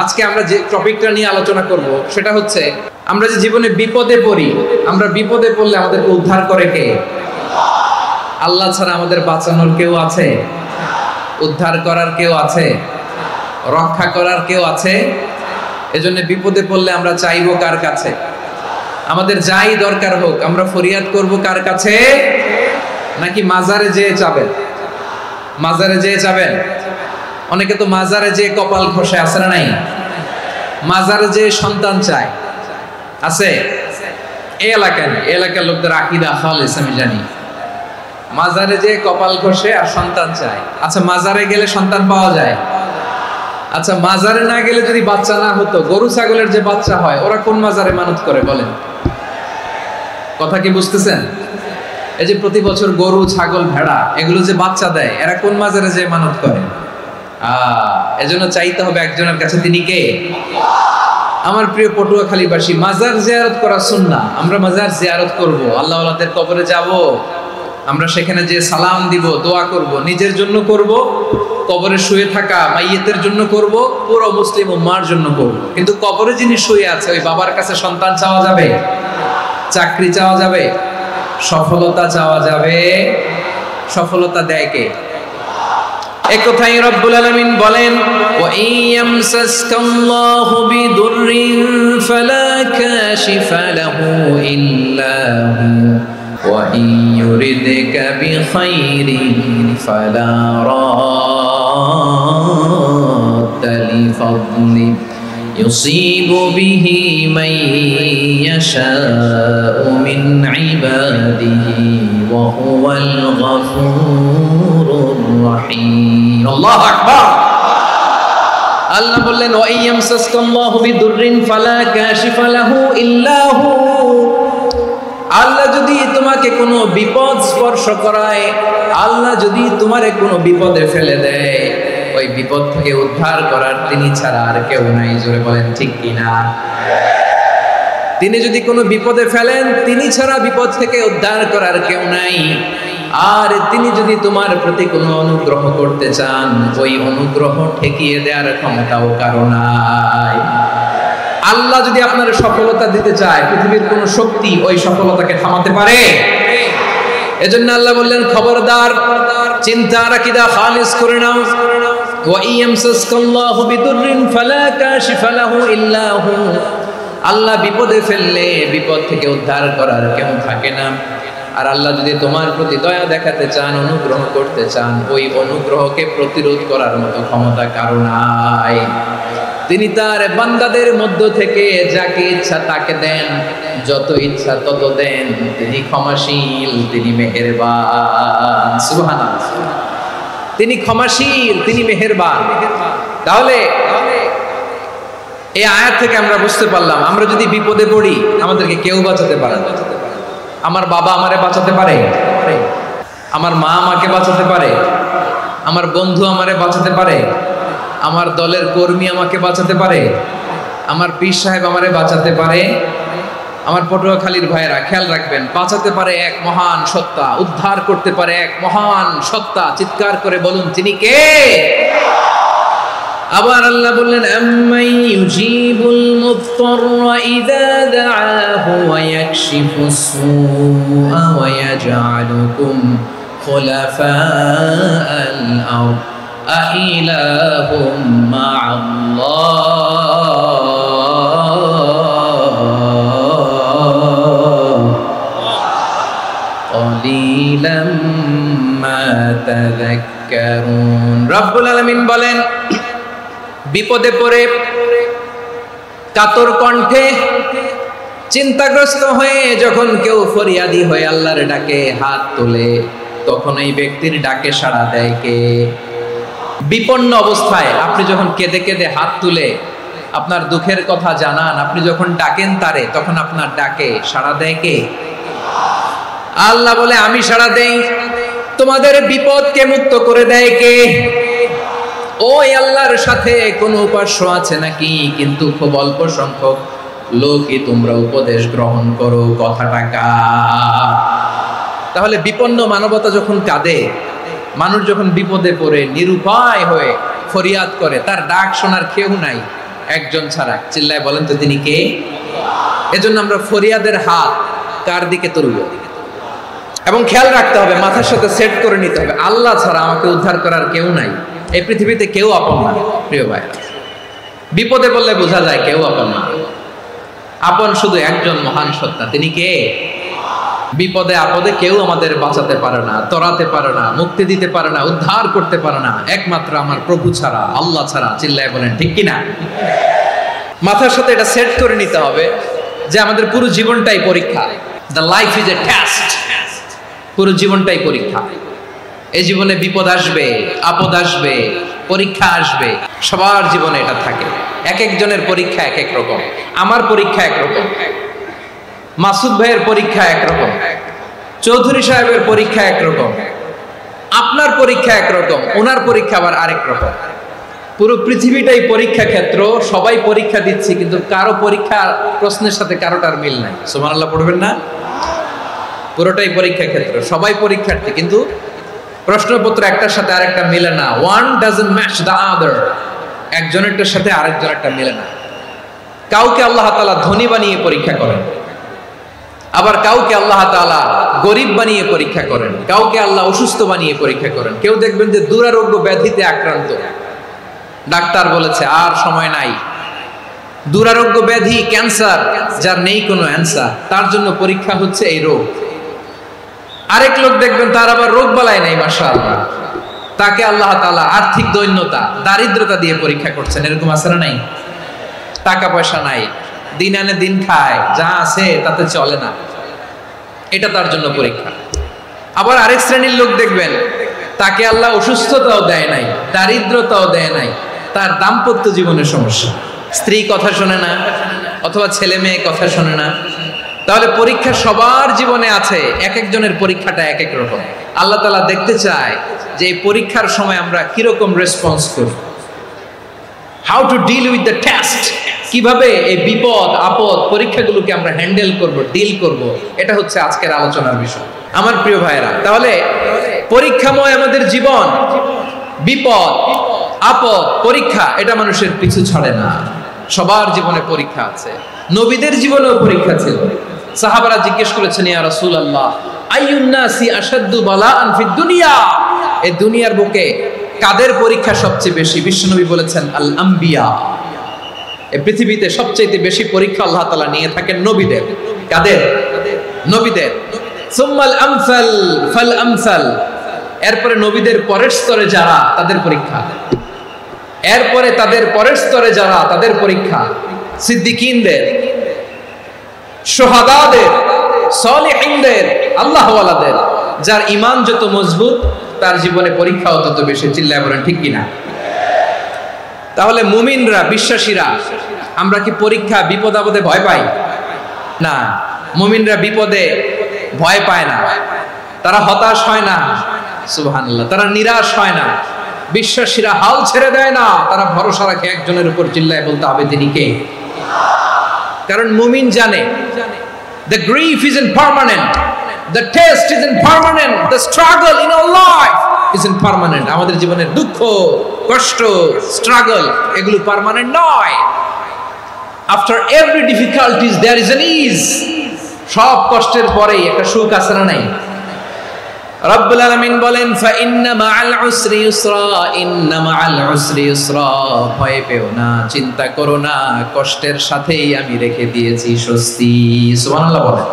আজকে আমরা যে টপিকটা নিয়ে আলোচনা করব সেটা হচ্ছে আমরা যে জীবনে বিপদে পড়ি, আমরা বিপদে পড়লে আমাদেরকে উদ্ধার করে কে? আল্লাহ ছাড়া আমাদের বাঁচানোর কেউ আছে? উদ্ধার করার কেউ আছে? রক্ষা করার কেউ আছে? এজন্য বিপদে পড়লে আমরা চাইবো কার কাছে? আমাদের যাই দরকার হোক আমরা ফরিয়াদ করব কার কাছে? নাকি মাজারে যেয়ে চাবেন? মাজারে যেয়ে চাবেন? অনেকে তো মাজারে যেয়ে কপাল ঘষে, আছে না নাই? মাজারে যেয়ে সন্তান চায়, আছে? এই এলাকায় না, এই এলাকার লোকদের আকীদা খালেস আমি জানি। মাজারে যেয়ে কপাল ঘষে আর সন্তান চায়। আচ্ছা, মাজারে গেলে সন্তান পাওয়া যায়? আচ্ছা, মাজারে না গেলে যদি বাচ্চা না হতো, গরু ছাগলের যে বাচ্চা হয় ওরা কোন মাজারে মানত করে বলেন? কথা কি বুঝতেছেন? এই যে প্রতি বছর গরু ছাগল ভেড়া এগুলো যে বাচ্চা দেয়, এরা কোন মাজারে যে মানত করে? এজন্য চাইতে হবে একজনের কাছে, তিনি কে? আমার প্রিয় পটুয়াখালীবাসী, মাজার জিয়ারত করা সুন্নাহ। আমরা মাজার জিয়ারত করব, আল্লাহ ওয়ালাদের কবরে যাব, আমরা সেখানে যে সালাম দিব, দোয়া করব, নিজের জন্য করব, কবরে শুয়ে থাকা মাইয়েতের জন্য করব, পুরো মুসলিম উম্মার জন্য করব। কিন্তু কবরে যিনি শুয়ে আছে ওই বাবার কাছে সন্তান চাওয়া যাবে? চাকরি চাওয়া যাবে? সফলতা চাওয়া যাবে? সফলতা দেয় কে? এক কথাই রব্বুল আলামিন বলেন, ওয়া ইয়ামসাসকাল্লাহু বিদুররিন ফালা কাশিফা লাহু ইল্লা হু ওয়া ইয়ুরিদকা বিখাইরিন ফালা রাদ্দা লিফাদলি ইউসিবু বিহি মান ইয়াশাউ মিন ইবাদিহি ওয়া হুয়াল গফুরুর রহিম। আল্লাহু আকবার। আল্লাহ বললেন, ওয়া ইয়ামসাসকাল্লাহু বিদুররিন ফালা কাশিফা লাহু ইল্লা হু। আল্লাহ যদি তোমাকে কোনো বিপদ স্পর্শ করায়, আল্লাহ যদি তোমারে কোনো বিপদে ফেলে দেয়, ওই বিপদ থেকে উদ্ধার করার তিনি ছাড়া আর কেউ নাই। জোরে বলেন ঠিক কিনা? তিনি যদি কোনো বিপদে ফেলেন, তিনি ছাড়া বিপদ থেকে উদ্ধার করার কেউ নাই। আর তিনি যদি তোমার প্রতি কোনো অনুগ্রহ করতে চান, ওই অনুগ্রহ ঠেকিয়ে দেওয়ার ক্ষমতাও কারো নাই। আল্লাহ যদি আপনার সফলতা দিতে চায়, পৃথিবীর কোনো শক্তি ওই সফলতাকে থামাতে পারে? এজন্য আল্লাহ বললেন, খবরদার, চিন্তার আকীদা খালিস করে নাও। ওয়া ইয়ামসাসকাল্লাহু বিদুররিন ফালা কাশিফা লাহু ইল্লা হু। আল্লাহ বিপদে ফেললে বিপদ থেকে উদ্ধার করার কেউ থাকে না। আর আল্লাহ যদি তোমার প্রতি দয়া দেখাতে চান, অনুগ্রহ করতে চান, ওই অনুগ্রহকে প্রতিরোধ করার মতো ক্ষমতা কারো নাই। তিনি তার বান্দাদের মধ্য থেকে যাকে ইচ্ছা তাকে দেন, যত ইচ্ছা তত দেন। তিনি ক্ষমাশীল, তিনি মেহেরবান। সুবহানাল্লাহ। তিনি ক্ষমাশীল, তিনি মেহেরবান। তাহলে এই আয়াত থেকে আমরা বুঝতে পারলাম, আমরা যদি বিপদে পড়ি আমাদেরকে কেউ বাঁচাতে পারে না। আমার বাবা আমারে বাঁচাতে পারে, আমার মা আমাকে বাঁচাতে পারে, আমার বন্ধু আমারে বাঁচাতে পারে, আমার দলের কর্মী আমাকে বাঁচাতে পারে, আমার পীর সাহেব আমারে বাঁচাতে পারে। আমার পটুয়াখালীর ভাইয়েরা খেয়াল রাখবেন, বাঁচাতে পারে এক মহান সত্তা, উদ্ধার করতে পারে এক মহান সত্তা। চিৎকার করে বলুন, তিনি কে? আবার আল্লাহ বললেন, আম্মান ইউজিবুল মুত্তাররা ইযা দাআহু ওয়া ইয়াকশিফুস সুআ ওয়া ইয়াজআলুকুম খুলাফাআল আরদ আইলাহুম মা'আল্লাহ ক্বালিলাম মা তাযাক্কারুন। রব্বুল আলামিন বলেন, বিপদে পড়ে কাতর কণ্ঠে চিন্তাগ্রস্ত হয়ে যখন কেউ ফরিয়াদি হয়ে আল্লাহর ডাকে হাত তোলে, তখন এই ব্যক্তির ডাকে সাড়া দেয় কে? বিপন্ন অবস্থায় আপনি যখন কেঁদে কেঁদে হাত তুলে আপনার দুঃখের কথা জানান, আপনি যখন ডাকেন তারে, তখন আপনার ডাকে সাড়া দেয় কে? আল্লাহ বলে, আমি সাড়া দেই। তোমাদের বিপদকে মুক্ত করে দেয় কে? ওই আল্লাহর সাথে কোনো উপাস্য আছে নাকি? কিন্তু খুব অল্প সংখ্যক লোকই তোমরা উপদেশ গ্রহণ করো। কথাটা কার? তাহলে বিপন্ন মানবতা যখন কাঁদে, মানুষ যখন বিপদে পড়ে নিরুপায় হয়ে ফরিয়াদ করে, তার ডাক শোনার কেউ নাই, একজন ছাড়া। চিল্লায় বলেন তো তিনি কে? এজন্য আমরা ফরিয়াদের হাত কার দিকে তুলব? এবং খেয়াল রাখতে হবে, মাথার সাথে সেট করে নিতে হবে, আল্লাহ ছাড়া আমাকে উদ্ধার করার কেউ নাই। এই পৃথিবীতে কেউ আপন না প্রিয় ভাইরা। বিপদে বললে বোঝা যায় কেউ আপন না। আপন শুধু একজন মহান সত্তা, তিনি কে? বিপদে আপদে কেউ আমাদের বাঁচাতে পারে না, তরাতে পারে না, মুক্তি দিতে পারে না, উদ্ধার করতে পারে না, একমাত্র আমার প্রভু ছাড়া, আল্লাহ ছাড়া। চিল্লায় বলেন ঠিক কিনা? মাথার সাথে এটা সেট করে নিতে হবে যে আমাদের পুরো জীবনটাই পরীক্ষা। The life is a test. পুরো জীবনটাই পরীক্ষা। এই জীবনে বিপদ আসবে, আপদ আসবে, পরীক্ষা আসবে, সবার জীবনে এটা থাকে। এক একজনের পরীক্ষা এক এক রকম। আমার পরীক্ষা একরকম, মাসুদ ভাইয়ের পরীক্ষা একরকম, চৌধুরী সাহেবের পরীক্ষা একরকম, আপনার পরীক্ষা একরকম, ওনার পরীক্ষা আবার আরেক রকম। পুরো পৃথিবীটাই পরীক্ষা ক্ষেত্র, সবাই পরীক্ষা দিচ্ছি, কিন্তু কারো পরীক্ষা প্রশ্নের সাথে কারোটার মিল নাই। সুবহানাল্লাহ পড়বেন না? পুরোটাই পরীক্ষা ক্ষেত্র, সবাই পরীক্ষার্থী, কিন্তু প্রশ্নপত্র একটার সাথে আরেকটা মিলে না। One doesn't match the other. একজনেরটার সাথে আরেকজনেরটা মিলে না। কাউকে আল্লাহ তাআলা ধনী বানিয়ে পরীক্ষা করেন, আবার কাউকে আল্লাহ তাআলা গরিব বানিয়ে পরীক্ষা করেন, কাউকে আল্লাহ অসুস্থ বানিয়ে পরীক্ষা করেন। কেউ দেখবেন যে দুরারোগ্য ব্যাধিতে আক্রান্ত, ডাক্তার বলেছে আর সময় নাই, দুরারোগ্য ব্যাধি, ক্যান্সার, যার নেই কোনো অ্যান্সার, তার জন্য পরীক্ষা হচ্ছে এই রোগ। আরেক লোক দেখবেন তার আবার রোগ বালাই নাই, মাশাআল্লাহ, তাকে আল্লাহ তাআলা আর্থিক দৈন্যতা, দারিদ্রতা দিয়ে পরীক্ষা করছেন। এরকম আছে না নাই? টাকা পয়সা নাই, দিন আনে দিন খায়, যা আছে তাতে চলে না, এটা তার জন্য পরীক্ষা। আবার আরেক শ্রেণীর লোক দেখবেন তাকে আল্লাহ অসুস্থতাও দেয় নাই, দারিদ্রতাও দেয় নাই, তার দাম্পত্য জীবনের সমস্যা, স্ত্রী কথা শোনে না অথবা ছেলে মেয়ে কথা শোনে না। তাহলে পরীক্ষা সবার জীবনে আছে, এক একজনের পরীক্ষাটা এক এক রকম। আল্লাহ তাআলা দেখতে চায় যে এই পরীক্ষার সময় আমরা কিরকম রেসপন্স করি, how to deal with the test, কিভাবে এই বিপদ আপদ পরীক্ষাগুলোকে আমরা হ্যান্ডেল করব, ডিল করব, এটা হচ্ছে আজকের আলোচনার বিষয় আমার প্রিয় ভাইয়েরা। তাহলে পরীক্ষাময় আমাদের জীবন, বিপদ আপদ পরীক্ষা, এটা মানুষের পিছু ছাড়ে না, সবার জীবনে পরীক্ষা আছে। নবীদের জীবনেও পরীক্ষা ছিল। সাহাবারা জিজ্ঞেস করেছেন, ইয়া রাসূলুল্লাহ আইয়ুন নাসি আশাদ্দু বালাআন ফিদ দুনিয়া, এই দুনিয়ার বুকে কাদের পরীক্ষা সবচেয়ে বেশি? বিশ্বনবী বলেছেন আল আম্বিয়া, এই পৃথিবীতে সবচেয়ে বেশি পরীক্ষা আল্লাহ তাআলা নিয়ে থাকেন নবীদের। কাদের? নবীদের। সুম্মাল আমসাল ফাল আমসাল, এরপরে নবীদের পরের স্তরে যারা, তাদের পরীক্ষা। এরপরে তাদের পরের স্তরে যারা, তাদের পরীক্ষা। সিদ্দিকিনদের, শুহাদাদের, সালিহিনদের, আল্লাহওয়ালাদের, যার ঈমান যত মজবুত তার জীবনে পরীক্ষাও তত বেশি। চিল্লায় বলেন ঠিক কিনা? তাহলে মুমিনরা, বিশ্বাসীরা, আমরা কি পরীক্ষা বিপদ আপদে ভয় পাই? না, মুমিনরা বিপদে ভয় পায় না, তারা হতাশ হয় না, সুবহানাল্লাহ, তারা নিরাশ হয় না। বিশ্বাসীরা হাল ছেড়ে দেয় না, তারা ভরসা রাখে একজনের উপর। চিল্লায় বলতে হবে তিনি কে? কারণ মুমিন জানে the grief isn't permanent, the test isn't permanent, the struggle in our life isn't permanent. আমাদের জীবনের দুঃখ, কষ্ট, স্ট্রাগল, এগুলো পার্মানেন্ট নয়। after every difficulties there is an ease. সব কষ্টের পরেই একটা সুখ আছে না নাই? রব্বুল আলামিন বলেন ফা ইন্না মাআল উসরি ইউসরা, ইন্না মাআল উসরি ইউসরা, ভয় পেও না, চিন্তা করো না, কষ্টের সাথেই আমি রেখে দিয়েছি স্বস্তি। সুবহানাল্লাহ বলেন।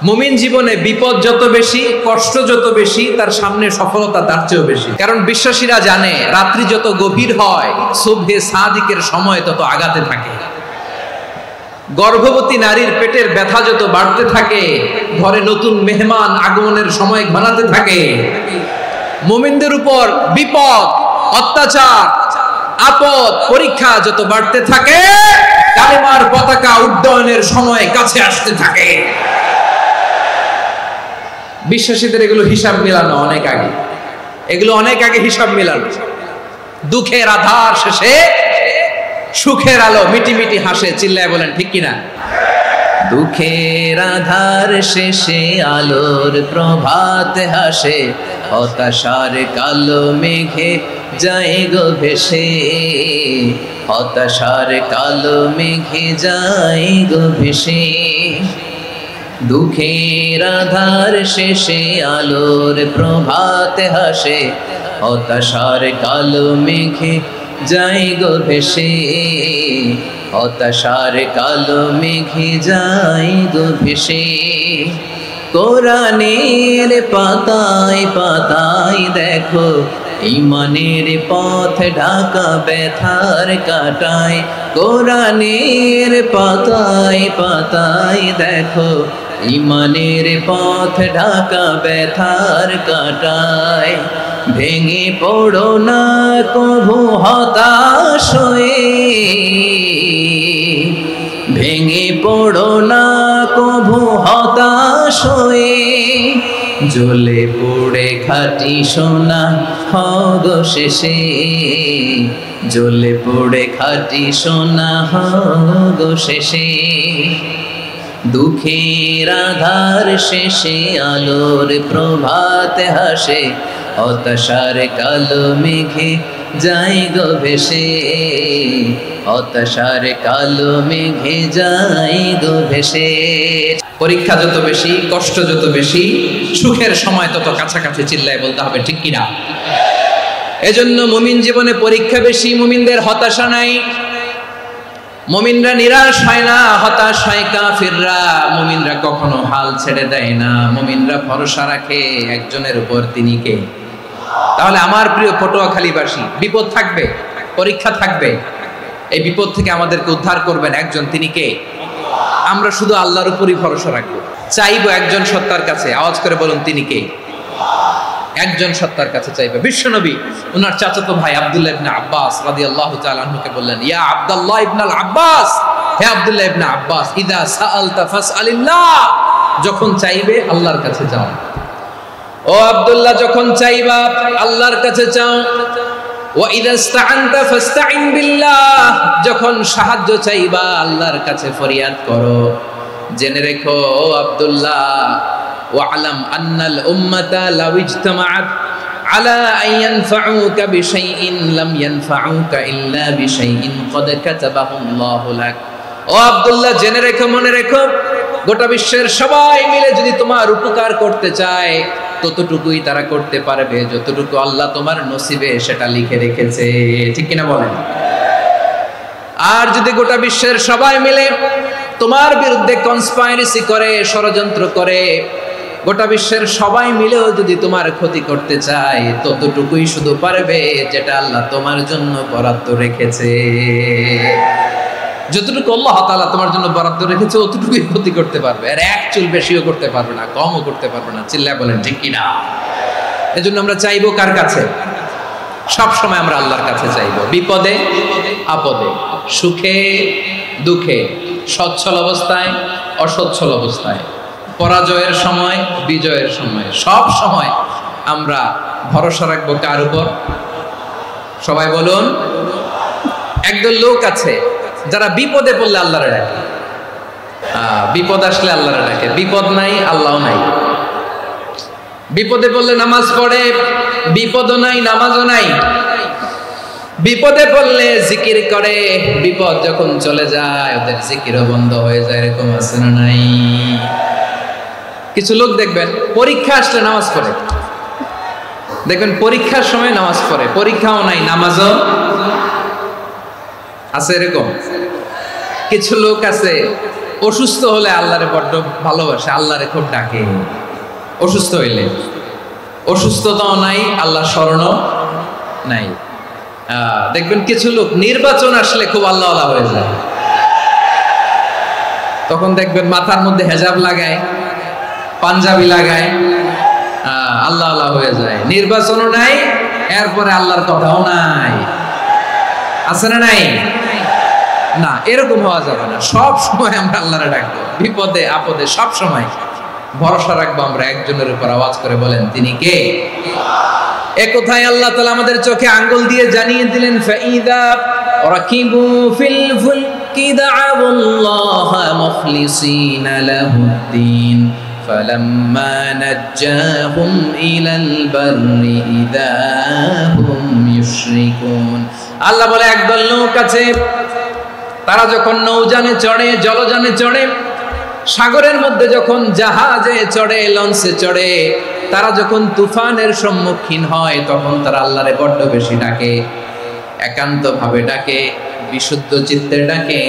মুমিন জীবনে বিপদ যত বেশি, কষ্ট যত বেশি, তার সামনে সফলতা তার চেয়েও বেশি। কারণ বিশ্বাসীরা জানে রাত্রি যত গভীর হয়, সুবহে সাদিকের সময় তত আগাতে থাকে। গর্ভবতী নারীর পেটের ব্যথা যত বাড়তে থাকে, ঘরে নতুন মেহমান আগমনের সময় ঘনাতে থাকে। মুমিনদের উপর বিপদ, অত্যাচার, আপদ, পরীক্ষা যত বাড়তে থাকে, কালেমার পতাকা উড্ডয়নের সময় কাছে আসতে থাকে। বিশ্বাসীদের এগুলো হিসাব মিলানো অনেক আগে, এগুলো অনেক আগে হিসাব মিলানো। দুঃখের আধার শেষে সুখের আলো মিটি মিটি হাসে। চিল্লায় বলেন ঠিক কিনা? দুঃখের আধার শেষে আলোর প্রভাত হাসে, হতাশার কালো মেঘে যায় গো ভেসে, হতাশার কালো মেঘে যায় গো ভেসে। দুঃখের আধার শেষে আলোর প্রভাত হাসে, হতাশার কালো মেঘে যায় গো ভেসে, হতাশার কালো মেঘে যায় গো ভেসে। কোরআনের পাতায় পাতায় দেখো ঈমানের পথ ঢাকা ব্যথার কাটায়। কোরআনের পাতায় পাতায় দেখো ঈমানের পথ ঢাকা ব্যথার কাটায়। ভেঙে পড়ো না কভু হতাশ হয়ে, ভেঙে পড়ো না কভু হতাশ হয়ে। জ্বলে পুড়ে খাঁটি সোনা হগো শেষে, জ্বলে পুড়ে খাঁটি সোনা হগো শেষে। দুঃখের আধার শেষে আলোর প্রভাত হাসে, হতাশার কালো মেঘে যায় গো ভেসে, হতাশার কালো মেঘে যায় গো ভেসে। পরীক্ষা যত বেশি, কষ্ট যত বেশি, সুখের সময় তত কাছাকাছি। চিল্লায় বলতে হবে ঠিক কিনা? এজন্য মুমিন জীবনে পরীক্ষা বেশি, মুমিনদের হতাশা নাই। মুমিনরা নিরাশ হয় না, হতাশ হয় কাফিররা। মুমিনরা কখনো হাল ছেড়ে দেয় না, মুমিনরা ভরসা রাখে একজনের উপর, তিনি কে? তাহলে আমার প্রিয় পটুয়াখালীবাসী, বিপদ থাকবে, পরীক্ষা থাকবে, এই বিপদ থেকে আমাদেরকে উদ্ধার করবেন একজন, তিনি কে? আমরা শুধু আল্লাহর উপরই ভরসা রাখবো, চাইবো একজন সত্তার কাছে। আওয়াজ করে বলুন, তিনি কে? একজন সত্তার কাছে চাইবে। বিশ্বনবী ওনার চাচাতো ভাই আব্দুল্লাহ ইবনে আব্বাস রাদিয়াল্লাহু তাআলা আনহুকে বললেন, ইয়া আব্দুল্লাহ ইবনে আব্বাস, হে আব্দুল্লাহ ইবনে আব্বাস, ইদা সাআলতা ফাসআলিল্লাহ, যখন চাইবে আল্লাহর কাছে যাও। ও আব্দুল্লাহ, যখন চাইবা আল্লাহর কাছে চাও। ওয়া ইদা ইসতাআনতা ফাসতাইন বিল্লাহ, যখন সাহায্য চাইবা আল্লাহর কাছে ফরিয়াদ করো। জেনে রেখো ও আব্দুল্লাহ, ওয়া'লাম আন্নাল উম্মাতা লাউ ইজতামাআত আলা আন ইয়ানফাউকা বিশাইইন লাম ইয়ানফাউকা ইল্লা বিশাইইন ক্বাদ কাতাবাহু আল্লাহু লাক। ও আব্দুল্লাহ, জেনে রেখো, মনে রেখো, গোটা বিশ্বের সবাই মিলে যদি তোমার উপকার করতে চায় ততটুকুই তারা করতে পারবে যতটুকু আল্লাহ তোমার নসিবে সেটা লিখে রেখেছে। ঠিক কিনা বলেন? আর যদি গোটা বিশ্বের সবাই মিলে তোমার বিরুদ্ধে কনস্পাইরেসি করে, ষড়যন্ত্র করে, গোটা বিশ্বের সবাই মিলেও যদি তোমার ক্ষতি করতে চায় ততটুকুই শুধু পারবে যেটা আল্লাহ তোমার জন্য বরাদ্দ রেখেছে। যতটুকু আল্লাহ তাআলা তোমার জন্য বরাদ্দ রেখেছে অতটুকুই ক্ষতি করতে পারবে, আর এক চুল বেশিও করতে পারবে না, কমও করতে পারবে না। চিল্লায় বলেন ঠিক কিনা? এজন্য আমরা চাইবো কার কাছে? সব সময় আমরা আল্লাহর কাছে চাইবো, বিপদে আপদে, সুখে দুঃখে, সচ্ছল অবস্থায় অসচ্ছল অবস্থায়, পরাজয়ের সময় বিজয়ের সময়, সব সময় আমরা ভরসা রাখবো কার উপর? সবাই বলুন। একদল লোক আছে যারা বিপদে পড়লে আল্লাহরে ডাকে, বিপদ আসলে আল্লাহরে ডাকে, বিপদ নাই আল্লাহও নাই। বিপদে পড়লে নামাজ পড়ে, বিপদও নাই নামাজও নাই। বিপদে পড়লে জিকির করে, বিপদ যখন চলে যায় ওদের জিকিরও বন্ধ হয়ে যায়। এরকম আছে না নাই? কিছু লোক দেখবেন পরীক্ষা আসলে নামাজ পড়ে, দেখবেন পরীক্ষার সময় নামাজ পড়ে, পরীক্ষাও নাই নামাজও আছে। এরকম কিছু লোক আছে অসুস্থ হলে আল্লাহরে বড্ড ভালোবাসে, আল্লাহরে খুব ডাকে। অসুস্থ হইলে অসুস্থতাও নাই, আল্লাহ স্মরণও নাই। দেখবেন কিছু লোক নির্বাচন আসলে খুব আল্লাহওয়ালা হয়ে যায়, তখন দেখবেন মাথার মধ্যে হেজাব লাগায়, পাঞ্জাবি লাগায়, আল্লাহওয়ালা হয়ে যায়। নির্বাচনও নাই, এরপরে আল্লাহর কথাও নাই। আছে না নাই? না, এরকম হওয়া যাবে না। সব সময় আমরা আল্লাহরে ডাকবো, বিপদে আপদে সব সময় ভরসা রাখবো আমরা একজনের উপর। আওয়াজ করে বলেন, তিনি কে? এ কথায় আল্লাহ তাআলা আমাদের চোখে আঙ্গুল দিয়ে জানিয়ে দিলেন, ফাইদা রাকিবু ফিল ফুলকি দা'আবুল্লাহ মুখলিসিনা লাহুদ্দিন ফালাম্মা নাজ্জাহুম ইলাল বাররি ইযা হুম ইউশরিকুন। আল্লাহ বলে একদল লোক আছে, তারা যখন নৌযানে চড়ে, জলযানে চড়ে, সাগরের মধ্যে যখন জাহাজে চড়ে, লঞ্চে চড়ে, তারা যখন তুফানের সম্মুখীন হয় তখন তারা আল্লাহরে বড্ড বেশি ডাকে, একান্ত ভাবে ডাকে, বিশুদ্ধ চিত্তে ডাকে।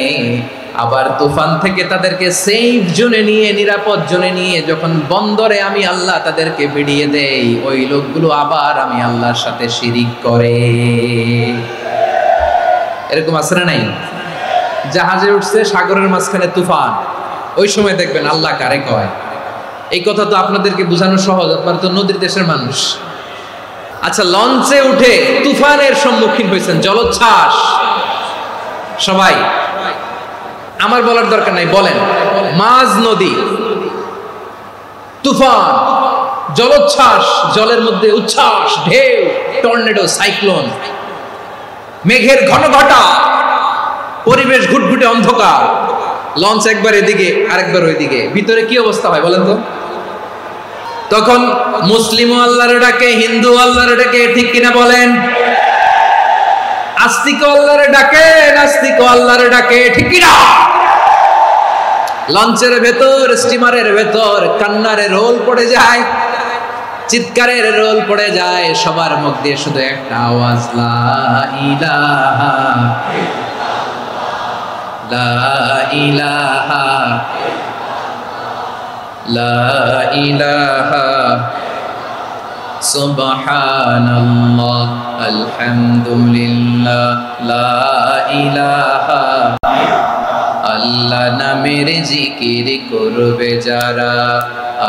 আবার তুফান থেকে তাদেরকে সেফ জোনে নিয়ে, নিরাপদ জোনে নিয়ে যখন বন্দরে আমি আল্লাহ তাদেরকে ভিড়িয়ে দেই, ওই লোকগুলো আবার আমি আল্লাহর সাথে শিরিক করে। এরকম আছে না নাই? জাহাজে উঠছে, সাগরের মাঝখানে তুফান, ওই সময় দেখবেন আল্লাহ কারে কয়। এই কথা তো আপনাদেরকে বোঝানো সহজ, আপনারা তো নদীর দেশের মানুষ। আচ্ছা, লঞ্চে উঠে তুফানের সম্মুখীন হয়েছেন, জলোচ্ছ্বাস, সবাই, আমার বলার দরকার নাই, বলেন, মাঝ নদী, তুফান, জলোচ্ছ্বাস, জলের মধ্যে উচ্ছ্বাস, ঢেউ, টর্নেডো, সাইক্লোন, মেঘের ঘনঘটা, পরিবেশ ঘুটঘুটে অন্ধকার, লঞ্চ একবার এদিকে আরেকবার ওইদিকে, ভিতরে কি অবস্থা হয় বলেন তো? তখন মুসলিম আল্লাহর ডাকে, হিন্দু আল্লাহর ডাকে, ঠিক কিনা বলেন? আস্তিক আল্লাহর ডাকে, নাস্তিক আল্লাহর ডাকে, ঠিক কিনা? লঞ্চের ভেতর, স্টিমারের ভেতর কান্নারে রোল পড়ে যায়, চিৎকারের রোল পড়ে যায়, সবার মুখ দিয়ে শুধু একটা আওয়াজ, লা ইলাহা লা ইলাহা লা ইলাহা সুবহানাল্লাহ আলহামদুলিল্লাহ লা ইলাহা। আল্লাহ নামের জিকির করবে যারা,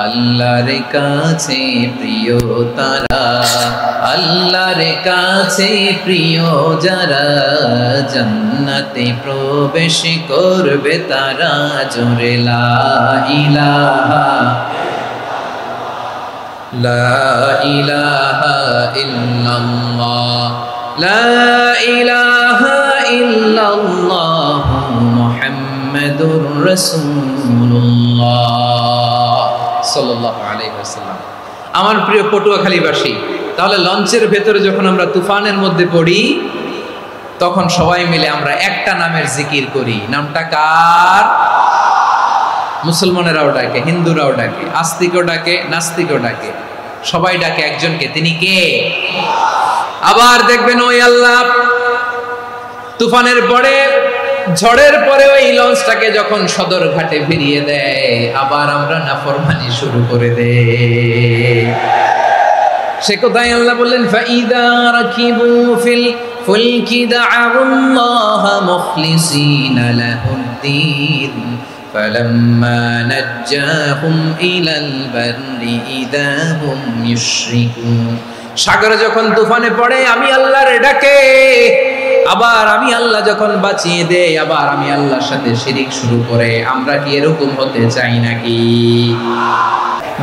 আল্লাহর কাছে প্রিয় তারা, আল্লাহর কাছে প্রিয় যারা, জান্নাতে প্রবেশ করবে তারা, জোরে লা ইলাহা লা ইলাহা ইল্লাল্লাহ লা ইলাহা ইল্লাল্লাহ মুহাম্মাদুর রাসূলুল্লাহ সাল্লাল্লাহু আলাইহি ওয়াসাল্লাম। আমার প্রিয় পটুয়াখালীবাসী, তাহলে লঞ্চের ভেতরে যখন আমরা তুফানের মধ্যে পড়ি, তখন সবাই মিলে আমরা একটা নামের জিকির করি। নামটা কার? মুসলমানেরাও ডাকে, হিন্দুরাও ডাকে, আস্তিকও ডাকে, নাস্তিকও ডাকে, সবাই ডাকে একজনকে, তিনি কে? আবার দেখবেন ওই আল্লাহ তুফানের পরে, ঝড়ের পরে ওই লঞ্চটাকে যখন সদর ঘাটে ফিরিয়ে দেয়, আবার আমরা নাফরমানি শুরু করে দেই। সে কোথায় আল্লাহ বললেন, ফাইদা রাকিবু ফিল ফুলকি দা'আল্লাহ মুখলিসিনা লাহুদ্দিন ফালাম্মা নাজ্জাহুম ইলাল বাররি ইযা হুম ইউশরিকুন। সাগরে যখন তুফানে পড়ে আমি আল্লাহর ডাকে, আবার আমি আল্লাহ যখন বাঁচিয়ে দেই, আবার আমি আল্লাহর সাথে শিরিক শুরু করে। আমরা কি এরকম হতে চাই নাকি?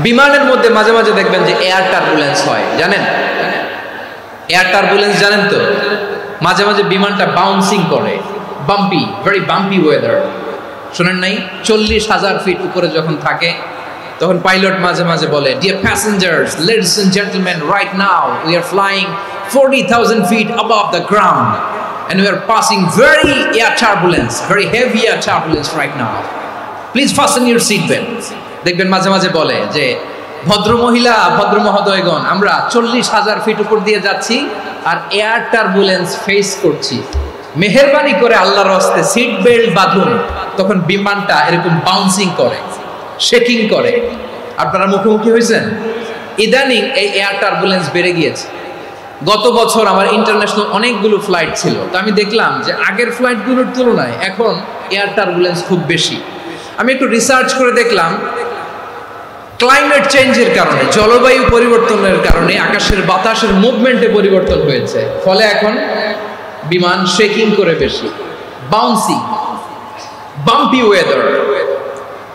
বিমানের মধ্যে মাঝে মাঝে দেখবেন যে এয়ার টার্বুলেন্স হয়, জানেন? এয়ার টার্বুলেন্স জানেন তো? মাঝে মাঝে বিমানটা বাউন্সিং করে, বাম্পি, ভেরি বাম্পি ওয়েদার। শোনেন নাই? 40,000 ফিট উপরে যখন থাকে, তখন পাইলট মাঝে মাঝে বলে, dear passengers, ladies and gentleman, right now we are flying 40,000 feet above the ground and we are passing very air turbulence, very heavy air turbulence right now. Please fasten your seat belts. দেখবেন মাঝে মাঝে বলে যে, ভদ্র মহিলা, ভদ্র মহোদয়গণ, আমরা 40,000 ফিট উপর দিয়ে যাচ্ছি আর এয়ার টার্বুলেন্স ফেস করছি, মেহেরবানি করে আল্লাহর রাস্তে সিট বেল্ট বাঁধুন। তখন বিমানটা এরকম বাউন্সিং করে, শেকিং করে। আপনারা মুখোমুখি হয়েছেন? ইদানিং এই এয়ার টার্বুলেন্স বেড়ে গিয়েছে। গত বছর আমার ইন্টারন্যাশনাল অনেকগুলো ফ্লাইট ছিল, তো আমি দেখলাম যে আগের ফ্লাইটগুলোর তুলনায় এখন এয়ার টার্বুলেন্স খুব বেশি। আমি একটু রিসার্চ করে দেখলাম, ক্লাইমেট চেঞ্জের কারণে, জলবায়ু পরিবর্তনের কারণে আকাশের বাতাসের মুভমেন্টে পরিবর্তন হয়েছে, ফলে এখন বিমান শেকিং করে বেশি, বাউন্সি, বাম্পি ওয়েদার।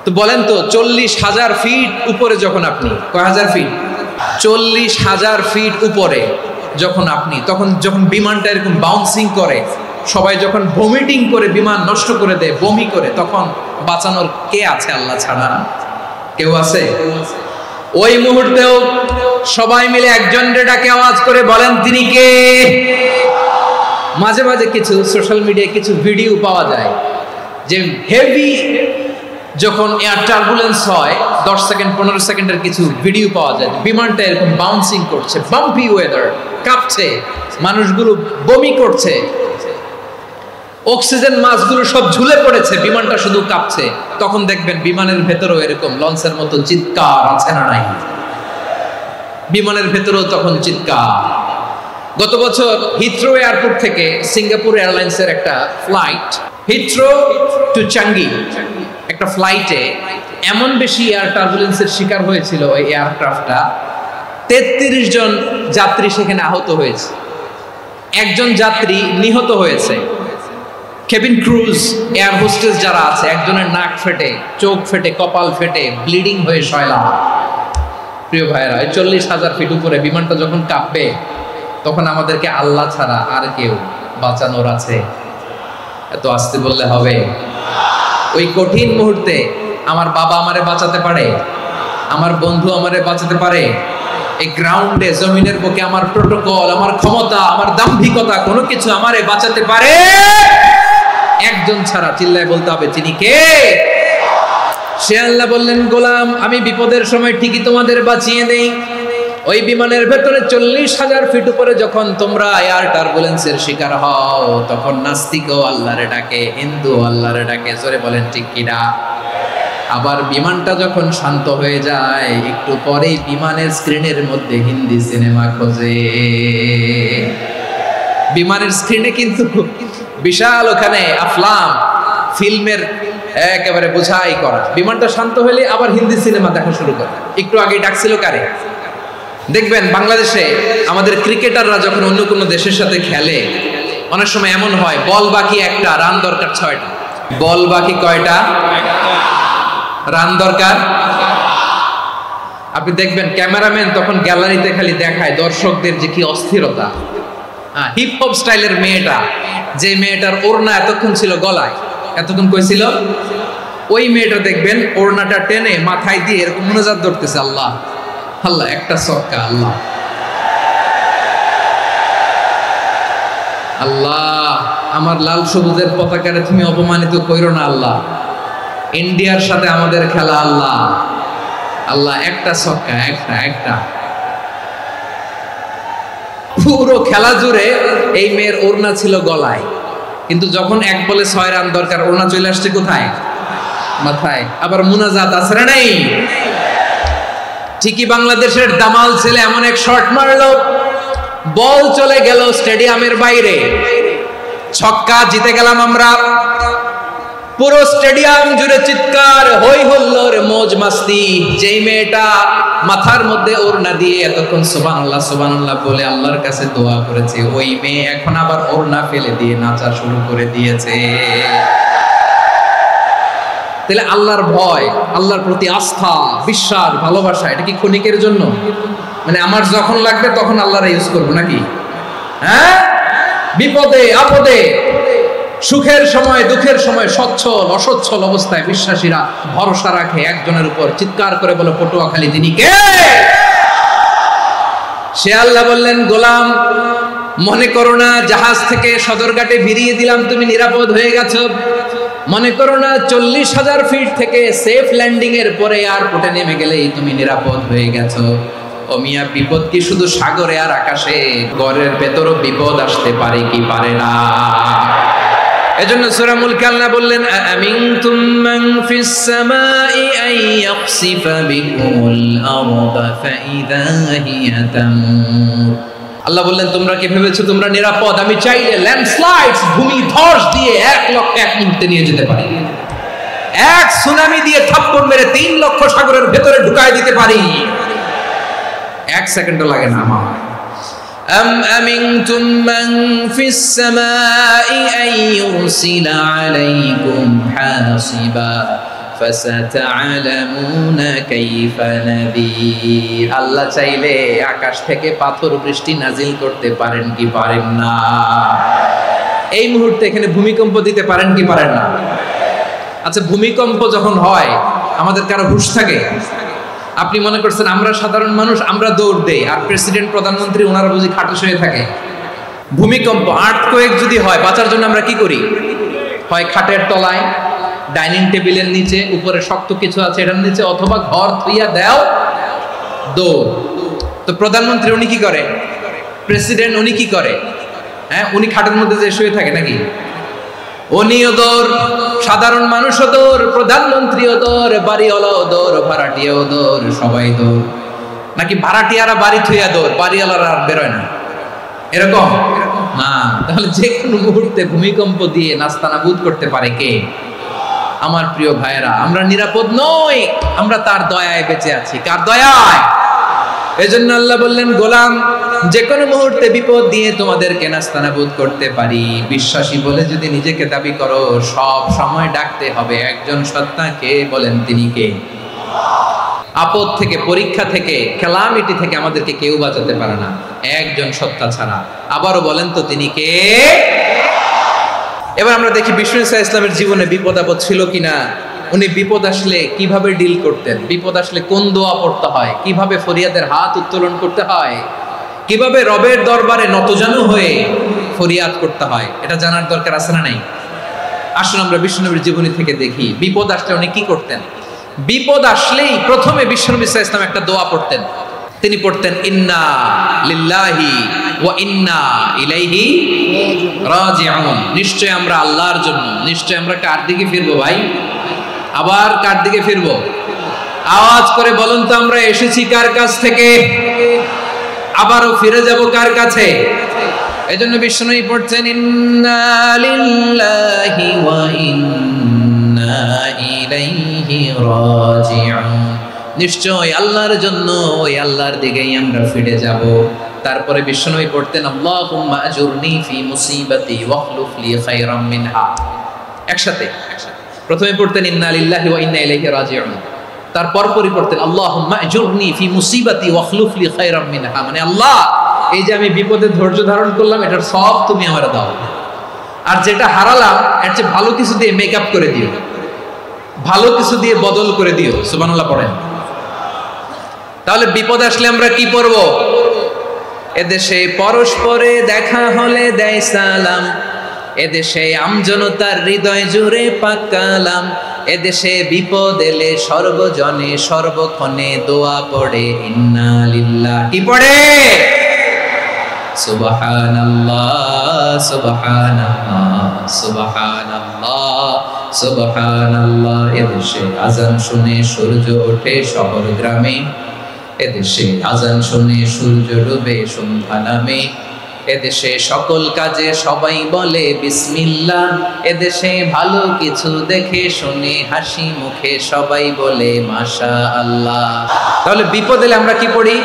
তো বলেন তো, 40,000 ফিট উপরে যখন আপনি, কয় হাজার ফিট? 40,000 ফিট উপরে যখন আপনি, তখন যখন বিমানটা এরকম বাউন্সিং করে, সবাই যখন ভমিটিং করে বিমান নষ্ট করে দেয়, বমি করে, তখন বাঁচানোর কে আছে আল্লাহ ছাড়া? কেউ আছে? ওই মুহূর্তেও সবাই মিলে একজনের ডাকে আওয়াজ করে বলেন তিনি কে? মাঝে মাঝে কিছু সোশ্যাল মিডিয়ায় কিছু ভিডিও পাওয়া যায় যে হেভি যখন এয়ার টার্বুলেন্স হয় 10 সেকেন্ড 15 সেকেন্ডের কিছু ভিডিও পাওয়া যায়, বিমানটা এরকম বাউন্সিং করছে, বাম্পি ওয়েদার, কাঁপছে, মানুষগুলো বমি করছে, অক্সিজেন মাস্কগুলো সব ঝুলে পড়েছে, বিমানটা শুধু কাঁপছে। তখন দেখবেন বিমানের ভেতরেও এরকম লঞ্চের মতো চিৎকার আছে না নাই? বিমানের ভেতরেও তখন চিৎকার। গত বছর হিথ্রো এয়ারপোর্ট থেকে সিঙ্গাপুর এয়ারলাইন্সের একটা ফ্লাইট, হিথ্রো টু চাঙ্গি, একটা ফ্লাইটে এমন বেশি এয়ার টার্বুলেন্সের শিকার হয়েছিল ওই এয়ারক্রাফটটা, 33 জন যাত্রী সেখানে আহত হয়েছে, একজন যাত্রী নিহত হয়েছে। কেবিন ক্রুজ, এয়ার হোস্টেস যারা আছে, একজনের নাক ফেটে, চোখ ফেটে, কপাল ফেটে, ব্লিডিং হয়ে শয়লা। প্রিয় ভাইয়েরা, 40,000 ফিট উপরে বিমানটা যখন কাঁপবে, তখন আমাদেরকে আল্লাহ ছাড়া আর কেউ বাঁচানোর আছে? এত আস্তে বললে হবে? ওই কঠিন মুহূর্তে আমার বাবা আমারে বাঁচাতে পারে, আমার বন্ধু আমারে বাঁচাতে পারে। এই গ্রাউন্ডে, জমিনের বুকে আমার প্রোটোকল, আমার ক্ষমতা, আমার দাম্ভিকতা কোনো কিছু আমারে বাঁচাতে পারে? একজন ছাড়া, চিল্লায় বলতে হবে তিনি কে? সে আল্লাহ বললেন, গোলাম আমি বিপদের সময় ঠিকই তোমাদের বাঁচিয়ে দেই। ওই বিমানের ভেতরে 40,000 ফিট উপরে যখন তোমরা এয়ার টার্বুলেন্সের শিকার হও, তখন নাস্তিকও আল্লাহরে ডাকে, হিন্দু আল্লাহরে ডাকে। জোরে বলেন ঠিক কিনা? আবার বিমানটা যখন শান্ত হয়ে যায়, একটু পরেই বিমানের স্ক্রিনের মধ্যে হিন্দি সিনেমা খোঁজে। বিমানের স্ক্রিনে কিন্তু বিশাল ওখানে আফলাম ফিল্মের একেবারে বোঝাই করা। বিমানটা শান্ত হলে আবার হিন্দি সিনেমা দেখা শুরু করে। একটু আগে ডাকছিল কারে? দেখবেন বাংলাদেশে আমাদের ক্রিকেটাররা যখন অন্য কোনো দেশের সাথে খেলে, অনেক সময় এমন হয় বল বাকি একটা, রান দরকার 6টা। বল বাকি কয়টা? রান দরকার। আপনি দেখবেন ক্যামেরাম্যান তখন গ্যালারিতে খালি দেখায় দর্শকদের যে কি অস্থিরতা। হিপ হপ স্টাইলের মেয়েটা, যে মেয়েটার ওড়না এতক্ষণ ছিল গলায়, এতক্ষণ কই ছিল, ওই মেয়েটা দেখবেন ওড়নাটা টেনে মাথায় দিয়ে এরকম মুনাজাত ধরতেছে, আল্লাহ আল্লাহ, একটা সক্কা, আল্লাহ আল্লাহ, আমার লাল সবুজের পতাকারে তুমি অপমানিত কইরো না আল্লাহ, ইন্ডিয়ার সাথে আমাদের খেলা, আল্লাহ আল্লাহ, একটা সক্কা, একটা একটা। পুরো খেলা জুড়ে এই মেয়ের ওড়না ছিল গলায়, কিন্তু যখন 1 বলে 6 রান দরকার, ওড়না চলে আসছে কোথায়? মাথায়। আবার মুনাজাত আছে না নাই? ঠিকই বাংলাদেশের দামাল ছেলে এমন এক শট মারলো, বল চলে গেল স্টেডিয়ামের বাইরে, ছক্কা, জিতে গেলাম আমরা। পুরো স্টেডিয়াম জুড়ে চিৎকার, হই হুল্লোড়, মौज মাস্তি। যেই মেয়েটা মাথার মধ্যে ওড়না দিয়ে এতক্ষণ সুবহানাল্লাহ সুবহানাল্লাহ বলে আল্লাহর কাছে দোয়া করেছে, ওই মেয়ে এখন আবার ওড়না ফেলে দিয়ে নাচা শুরু করে দিয়েছে। তাহলে আল্লাহর ভয়, আল্লাহর প্রতি আস্থা, বিশ্বাস, ভালোবাসা, এটা কি ক্ষণিকের জন্য? মানে আমার যখন লাগবে তখন আল্লাহর ইউজ করবো নাকি? হ্যাঁ, বিপদে আপদে, সুখের সময় দুঃখের সময়, সচ্ছল অসচ্ছল অবস্থায় বিশ্বাসীরা ভরসা রাখে একজনের উপর। চিৎকার করে বলে পটুয়াখালী তিনি কে? সে আল্লাহ বললেন, গোলাম মনে করো না জাহাজ থেকে সদরঘাটে ভিড়িয়ে দিলাম তুমি নিরাপদ হয়ে গেছো, মনে করো না 40,000 ফিট থেকে সেফ ল্যান্ডিং এর পরে এয়ারপোর্টে নেমে গেলেই তুমি নিরাপদ হয়ে গেছো। ও মিয়া, বিপদ কি শুধু সাগরে আর আকাশে? ঘরের ভেতরও বিপদ আসতে পারে কি পারে না? এজন্য সূরা মুলক আল্লাহ বললেন, আমিনতুম মান ফিস সামাই আন ইয়াখসিফা বিকুমুল আরদা ফাইদা হিয়া তামুর। আল্লাহ বললেন, তোমরা কি ভেবেছো তোমরা নিরাপদ? আমি চাইলে ল্যান্ডস্লাইডস, ভূমি ধস দিয়ে 1 লক্ষ 1 মুহূর্তে নিয়ে যেতে পারি। এক সুনামি দিয়ে থাপ্পড় মেরে 3 লক্ষ সাগরের ভেতরে ঢুকায় দিতে পারি, 1 সেকেন্ডও লাগে না আমার। أم أمنتم من في السماء أن يرسل عليكم حاصبا فستعلمون كيف نذير। আল্লাহ চাইলে আকাশ থেকে পাথর বৃষ্টি নাজিল করতে পারেন কি পারেন না? এই মুহূর্তে এখানে ভূমিকম্প দিতে পারেন কি পারেন না? আচ্ছা, ভূমিকম্প যখন হয় আমাদের কারো হুঁশ থাকে? আপনি মনে করছেন আমরা সাধারণ মানুষ, আমরা দৌড় দেই, আর প্রেসিডেন্ট প্রধানমন্ত্রী ওনারা বুঝি খাটো শুয়ে থাকে? ভূমিকম্প, আর্থকোয়েক যদি হয়, বাঁচার জন্য আমরা কি করি? হয় খাটের তলায়, ডাইনিং টেবিলের নিচে, উপরে শক্ত কিছু আছে এটার নিচে, অথবা ঘর থুইয়া দেও দৌড়। তো প্রধানমন্ত্রী উনি কি করে? প্রেসিডেন্ট উনি কি করে? হ্যাঁ, উনি খাটের মধ্যে যে শুয়ে থাকে নাকি? উনিও দৌড়, সাধারণ মানুষও দৌড়, প্রধানমন্ত্রীও দৌড়, বাড়িওয়ালাও দৌড়, ভাড়াটিয়াও দৌড়, সবাই দৌড়। নাকি ভাড়াটিয়ারা বাড়ি থুইয়া দৌড়, বাড়িওয়ালারা আর বেরোয় না? এরকম না। তাহলে যে কোনো মুহূর্তে ভূমিকম্প দিয়ে নাস্তানাবুদ করতে পারে কে? আমার প্রিয় ভাইয়েরা, আমরা নিরাপদ নই, আমরা তার দয়ায় বেঁচে আছি। কার দয়ায়? এজন্য আল্লাহ বললেন, গোলাম, যে কোনো মুহূর্তে বিপদ দিয়ে তোমাদেরকে নাস্তানাবুদ করতে পারি। বিশ্বাসী বলে যদি নিজেকে দাবি করো, সব সময় ডাকতে হবে একজন সত্তাকে। বলেন তিনি কে? আপদ থেকে, পরীক্ষা থেকে, ক্যালামিটি থেকে আমাদেরকে কেউ বাঁচাতে পারে না একজন সত্তা ছাড়া। আবারও বলেন তো তিনি কে? এবার আমরা দেখি বিষ্ণু ইসলামের জীবনে বিপদ আপদ ছিল কিনা। উনি বিপদ আসলে কিভাবে ডিল করতেন, বিপদ আসলে কোন দোয়া পড়তে হয়, কিভাবে ফরিয়াদের হাত উত্তোলন করতে হয়, কিভাবে রবের দরবারে নতজানু হয়ে ফরিয়াদ করতে হয়, এটা জানার দরকার আছে না নাই? আসুন আমরা বিষ্ণুনবীর জীবনী থেকে দেখি বিপদ আসলে উনি কি করতেন। বিপদ আসলেই প্রথমে বিষ্ণুনবী ইসলাম একটা দোয়া পড়তেন। তিনি পড়তেন, ইন্না লিল্লাহি ওয়া ইন্না ইলাইহি রাজিউন। নিশ্চয় আমরা আল্লাহর জন্য, নিশ্চয় আমরা কার দিকে ফিরবো ভাই? আবার কার দিকে ফিরবো? আওয়াজ করে বলুন তো, আমরা এসেছি কার কাছ থেকে, আবারও ফিরে যাব কার কাছে? এজন্য বিষ্ণুই পড়ছেন, ইন্না লিল্লাহি ওয়া ইন্না ইলাইহি রাজিউন। নিশ্চয় আল্লাহর জন্য, ওই আল্লাহর দিকেই আমরা ফিরে যাব। তারপরে বিষ্ণুই পড়তেন, আল্লাহুম্মা আজুরনি ফি মুসিবাতি ওয়াখলুফ লি খায়রাম মিনহা। একসাথে প্রথমে পড়তেন ইন্না লিল্লাহি ওয়া ইন্না ইলাইহি রাজিউন, তারপর পড়তেন আল্লাহুম্মা আজুরনি ফি মুসিবাতি ওয়াখলুফ লি খায়রাম মিনহা। মানে আল্লাহ, এই যে আমি বিপদে ধৈর্য ধারণ করলাম, এটার সব তুমি আমারে দাও, আর যেটা হারালাম এর চেয়ে ভালো কিছু দিয়ে মেকআপ করে দিও, ভালো কিছু দিয়ে বদল করে দিও। সুবহানাল্লাহ পড়েন। তাহলে বিপদ আসলে আমরা কি পড়ব? এদেশে পরস্পরে দেখা হলে দেয় সালাম, এদেশে আমজনতার হৃদয় জুড়ে পাক কালাম, এদেশে বিপদ এলে সর্বজনে সর্বক্ষণে দোয়া পড়ে ইন্না লিল্লাহ। কি পড়ে? সুবহানাল্লাহ সুবহানাল্লাহ সুবহানাল্লাহ সুবহানাল্লাহ। এদেশে আজান শুনে সূর্য ওঠে শহর গ্রামে, এদেশে আজান শুনে সূর্য ডুবে সন্ধ্যা নামে, এদেশে সকল কাজে সবাই বলে বিসমিল্লাহ, এদেশে ভালো কিছু দেখে শুনে হাসি মুখে সবাই বলে মাশাআল্লাহ। তাহলে বিপদ এলে আমরা কি পড়ি?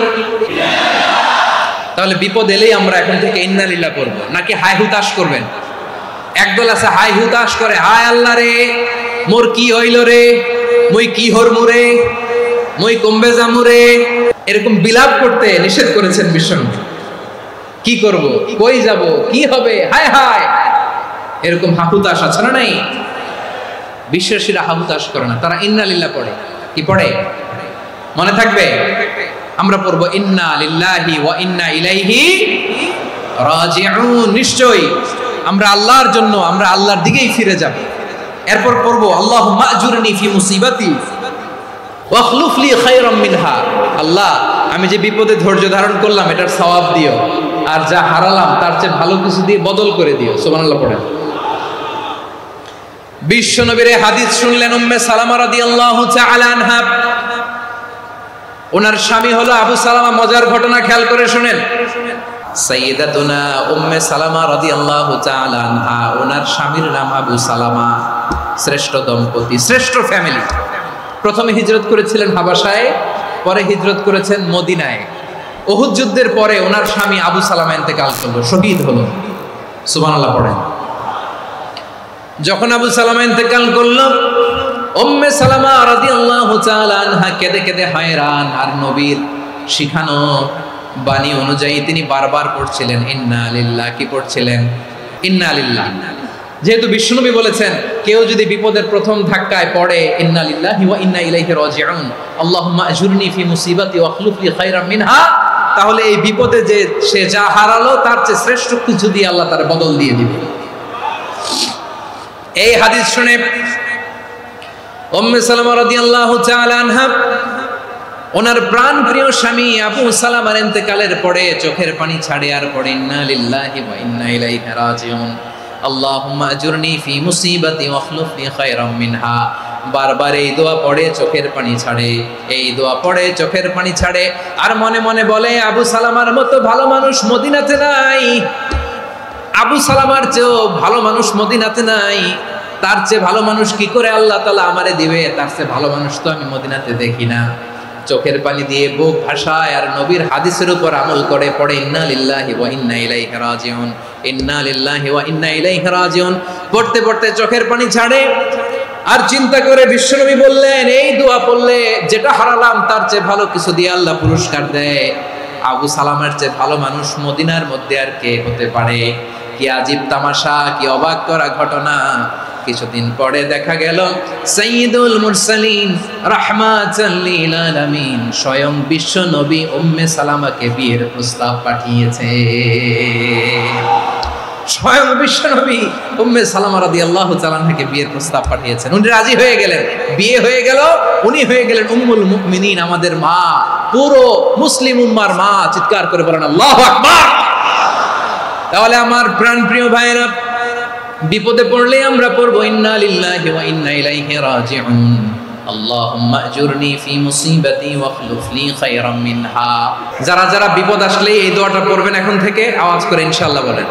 তাহলে বিপদ এলেই আমরা এখন থেকে ইন্না লিল্লাহ করব, নাকি হাই হুতাশ করবেন? একদল আছে হাই হুতাশ করে, হায় আল্লাহ রে, মোর কি হইল রে, মই কি হরমু রে, মই কমবে জামু রে, এরকম বিলাপ করতে নিষেধ করেছেন বিশ্বনবী। কি করব, কই যাব, কি হবে, হায় হায়, এরকম হাহুতাশ আছে না নাই? বিশ্বাসীরা হাহুতাশ করে না, তারা ইন্না লিল্লাহ পড়ে। কি পড়ে মনে থাকবে? আমরা পড়ব ইন্না লিল্লাহি ওয়া ইন্না ইলাইহি রাজিউন। নিশ্চয় আমরা আল্লাহর জন্য, আমরা আল্লাহর দিকেই ফিরে যাব। এরপর পড়ব আল্লাহুম্মা আজুরনি ফি মুসিবাতি ওয়াখলুফ লি খায়রাম মিনহা। আল্লাহ, আমি যে বিপদে ধৈর্য ধারণ করলাম এটার সওয়াব দিও, আর যা হারালাম তার চেয়ে ভালো কিছু দিয়ে বদল করে দিও। সুবহানাল্লাহ পড়েন। বিশ্ব নবীর হাদিস শুনলেন উম্মে সালামা রাদিয়াল্লাহু তাআলা আনহা। ওনার স্বামী হলো আবু সালামা। মজার ঘটনা খেয়াল করে শুনেন। সাইয়্যিদাতুনা উম্মে সালামা রাদিয়াল্লাহু তাআলা আনহা, ওনার স্বামীর নাম আবু সালামা। শ্রেষ্ঠ দম্পতি, শ্রেষ্ঠ ফ্যামিলি। প্রথমে হিজরত করেছিলেন হাবাসায়, পরে হিজরত করেছেন মদিনায়। উহুদ যুদ্ধের পরে ওনার স্বামী আবু সালামা ইন্তেকাল করলো, শহীদ হলো। সুবহানাল্লাহ পড়েন। যখন আবু সালামা ইন্তেকাল করলো, উম্মে সালামা রাদিয়াল্লাহু তাআলা আনহা কেঁদে কেঁদে হয়রান। আর নবীর শিখানো বাণী অনুযায়ী তিনি বারবার পড়ছিলেন ইন্না লিল্লাহ। কি পড়ছিলেন? ইন্না লিল্লাহ। যেহেতু বিশ্বনবী বলেছেন কেউ যদি বিপদের প্রথম ধাক্কায় পড়ে ইন্না লিল্লাহি ওয়া ইন্না ইলাইহি রাজিউন আল্লাহুম্মা আজুরনি ফি মুসিবাতি ওয়া আখলুফ লি খায়রাম মিনহা, তাহলে এই বিপদে যে সে যা হারালো তার চেয়ে শ্রেষ্ঠ কিছু দিয়ে আল্লাহ তার বদল দিয়ে দিবে। এই হাদিস শুনে উম্মে সালামা রাদিয়াল্লাহু তাআলা আনহা ওনার প্রাণ প্রিয় স্বামী আবু সালামার ইন্তেকালের পরে চোখের পানি ছাড়ে আর পড়ে ইন্না লিল্লাহি ওয়া ইন্না ইলাইহি রাজিউন আল্লাহুম্মা আজুরনি ফি মুসিবাতি ওয়া আখলুফ লি খায়রাম মিনহা। বারবার এই দোয়া পড়ে চোখের পানি ছাড়ে, এই দোয়া পড়ে চোখের পানি ছাড়ে, আর মনে মনে বলে আবু সালামার মতো ভালো মানুষ মদিনাতে নাই, আবু সালামার চেয়েও ভালো মানুষ মদিনাতে নাই, তার চেয়ে ভালো মানুষ কি করে আল্লাহ তাআলা আমারে দিবে, তার চেয়ে ভালো মানুষ তো আমি মদিনাতে দেখি না। চোখের পানি দিয়ে বুক ভাসায় আর নবীর হাদিসের উপর আমল করে পড়ে ইন্না লিল্লাহি ওয়া ইন্না ইলাইহি রাজিউন, ইন্না লিল্লাহি ওয়া ইন্না ইলাইহি রাজিউন। পড়তে পড়তে চোখের পানি ছাড়ে আর চিন্তা করে বিশ্বনবী বললেন এই দোয়া পড়লে যেটা হারালাম তার চেয়ে ভালো কিছু দিয়ে আল্লাহ পুরস্কার দেয়। আবু সালামের চেয়ে ভালো মানুষ মদিনার মধ্যে আর কে হতে পারে? কি আজীব তামাশা, কি অবাক করা ঘটনা। কিছুদিন পরে দেখা গেল সাইয়্যিদুল মুরসালিন রাহমাতাল লিল আলামিন স্বয়ং বিশ্ব নবী উম্মে সালামাকে বিয়ের প্রস্তাব পাঠিয়েছে। স্বয়ং বিশ্ব নবী উম্মে সালামা রাদিয়াল্লাহু তাআলা আনহাকে বিয়ের প্রস্তাব পাঠিয়েছেন। উনি রাজি হয়ে গেলেন, বিয়ে হয়ে গেল, উনি হয়ে গেলেন উম্মুল মুমিনিন, আমাদের মা, পুরো মুসলিম উম্মার মা। চিৎকার করে বলেন আল্লাহু আকবার। তাহলে আমার প্রাণপ্রিয় ভাইরা, বিপদে পড়লে আমরা পড়বো ইন্না লিল্লাহি ওয়া ইন্না ইলাইহি রাজিউন আল্লাহুম্মা আজুরনি ফি মুসিবাতি ওয়া আখলুফ লি খায়রাম মিনহা। যারা যারা বিপদ আসলে এই দোয়াটা পড়বেন এখন থেকে আওয়াজ করে ইনশাআল্লাহ বলেন।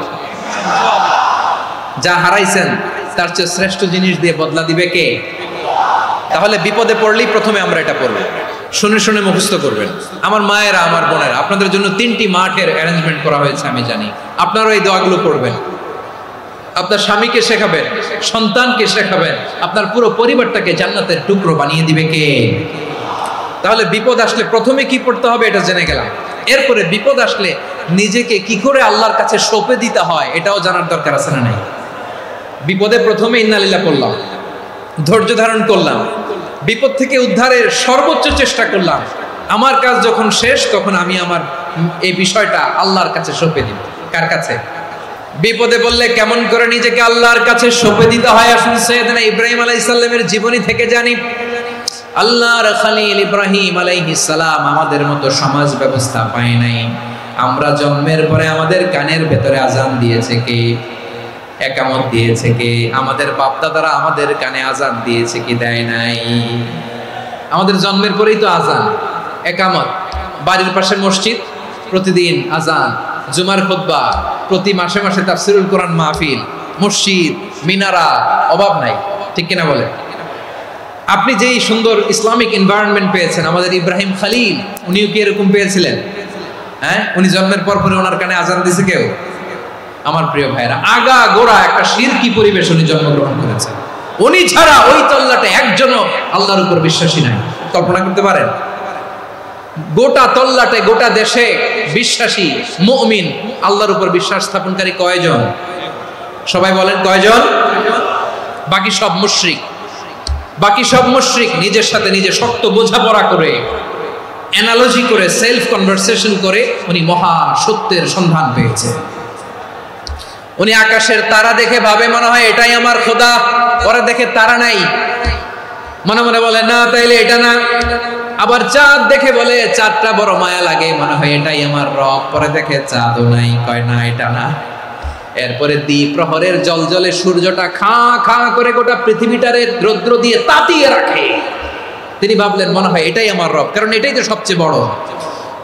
যা হারাইছেন তার চেয়ে শ্রেষ্ঠ জিনিস দিয়ে বদলা দিবে কে? তাহলে বিপদে পড়লেই প্রথমে আমরা এটা পড়ব, শুনে শুনে মুখস্থ করবেন। আমার মায়েরা, আমার বোনেরা, আপনাদের জন্য 3টি মাঠের অ্যারেঞ্জমেন্ট করা হয়েছে, আমি জানি। আপনারাও এই দোয়াগুলো পড়বেন, আপনার স্বামীকে শেখাবেন, সন্তানকে শেখাবেন, আপনার পুরো পরিবারটাকে জান্নাতের টুকরো বানিয়ে দিবে কে? তাহলে বিপদ আসলে প্রথমে কি পড়তে হবে এটা জেনে গেলাম। এরপরে বিপদ আসলে নিজেকে কি করে আল্লাহর কাছে সঁপে দিতে হয় এটাও জানার দরকার আছে না নাই? বিপদে প্রথমে ইন্না লিল্লাহ করলাম, ধৈর্য ধারণ করলাম, বিপদ থেকে উদ্ধারের সর্বোচ্চ চেষ্টা করলাম। আমার কাজ যখন শেষ তখন আমি আমার এই বিষয়টা আল্লাহর কাছে সঁপে দিব। কার কাছে? বিপদে বললে কেমন করে নিজেকে আল্লাহর কাছে সঁপে দিতে হয় আসুন সাইয়েদনা ইব্রাহিম আলাইহিস সালামের জীবনী থেকে জানি। আল্লাহর খলিল ইব্রাহিম আলাইহিস সালাম আমাদের মতো সমাজ ব্যবস্থা পায় নাই। আমরা জন্মের পরে আমাদের কানের ভেতরে আজান দিয়েছে কে? একামত দিয়েছে কে? আমাদের বাপদাদারা আমাদের কানে আজান দিয়েছে কি? দেয় নাই। আমাদের জন্মের পরেই তো আজান, একামত, বাড়ির পাশে মসজিদ, প্রতিদিন আজান, জুমার খুতবা, প্রতি মাসে মাসে তাফসিরুল কোরআন মাহফিল, মসজিদ, মিনারা, অভাব নাই। ঠিক কিনা বলেন? আপনি যেই সুন্দর ইসলামিক এনভায়রনমেন্ট পেয়েছেন, আমাদের ইব্রাহিম খলিল উনিও কি এরকম পেয়েছিলেন? হ্যাঁ, উনি জন্মের পর পরে ওনার কানে আজান দিয়েছে কেউ? আমার প্রিয় ভাইরা, আগা গোড়া একটা শিরকি পরিবেশ উনি জন্মগ্রহণ করেছেন। উনি ছাড়া ওই তল্লাটে একজনও আল্লাহর উপর বিশ্বাসী নাই। কল্পনা করতে পারেন? গোটা তল্লাটে, গোটা দেশে বিশ্বাসী মুমিন, আল্লাহর উপর বিশ্বাস স্থাপনকারী কয়জন? সবাই বলেন কয়জন? বাকি সব মুশরিক। বাকি সব মুশরিক নিজের সাথে নিজে শক্ত বোঝাপড়া করে, অ্যানালজি করে, সেলফ কনভারসেশন করে উনি মহা সত্যের সন্ধান পেয়েছে। উনি আকাশের তারা দেখে ভাবে মনে হয় এটাই আমার খোদা, পরে দেখে তারা নাই, মনে মনে বলে না তাইলে এটা না। আবার চাঁদ দেখে বলে চাঁদটা বড় মায়া লাগে, মনে হয় এটাই আমার রব, পরে দেখে চাঁদও নাই, কয় না এটা না। এরপরে দ্বীপ প্রহরের জলজলে সূর্যটা খা খা করে গোটা পৃথিবীটারে রৌদ্র দিয়ে তাতিয়ে রাখে। তিনি ভাবলেন মনে হয় এটাই আমার রব, কারণ এটাই তো সবচেয়ে বড়।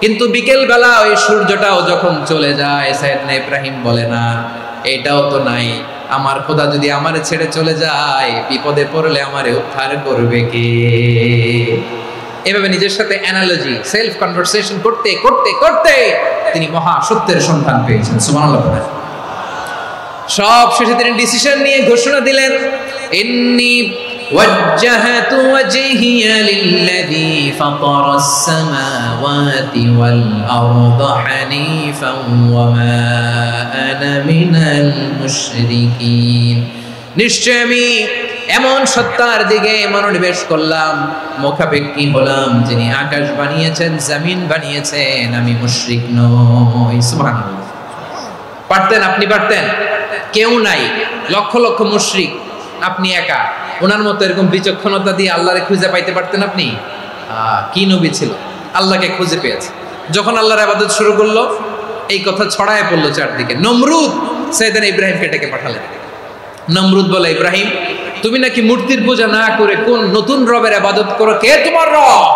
কিন্তু বিকেল বেলা ওই সূর্যটাও যখন চলে যায়, সাইয়েদনা ইব্রাহিম বলে না এটাও তো নাই, আমার খোদা যদি আমারে ছেড়ে চলে যায়, বিপদে পড়লে আমারে উদ্ধার করবে কে? এভাবে নিজের সাথে অ্যানালজি, সেলফ কনভারসেশন করতে করতে করতে তিনি মহা সত্যের সন্ধান পেয়েছেন। সুবহানাল্লাহ। সব শেষে তিনি ডিসিশন নিয়ে ঘোষণা দিলেন, ইন্নী ওয়াজ্জাহাতু ওয়াজহিয়া লিল্লাযী ফাতারাস সামাওয়াতি ওয়াল আরদা হানিফান ওয়া মা আনা মিনাল মুশরিকিন। নিশ্চয় আমি এমন সত্তার দিকে মনোনিবেশ করলাম, মুখাপেক্ষী হলাম, যিনি আকাশ বানিয়েছেন, জমিন বানিয়েছেন, আমি মুশরিক নই। সুবহানাল্লাহ। পারতেন? আপনি পারতেন? কেউ নাই, লক্ষ লক্ষ মুশরিক, আপনি একা। ওনার মতো এরকম বিচক্ষণতা দিয়ে আল্লাহরে খুঁজে পাইতে পারতেন আপনি? কি নবী ছিল, আল্লাহকে খুঁজে পেয়েছে। যখন আল্লাহর ইবাদত শুরু করলো, এই কথা ছড়ায় পড়লো চারদিকে। নমরুদ সাইয়েদনা ইব্রাহিমকে ডেকে পাঠালেন। নমরুদ বলে, ইব্রাহিম, তুমি নাকি মূর্তির পূজা না করে কোন নতুন রবের ইবাদত করো, কে তোমার রব?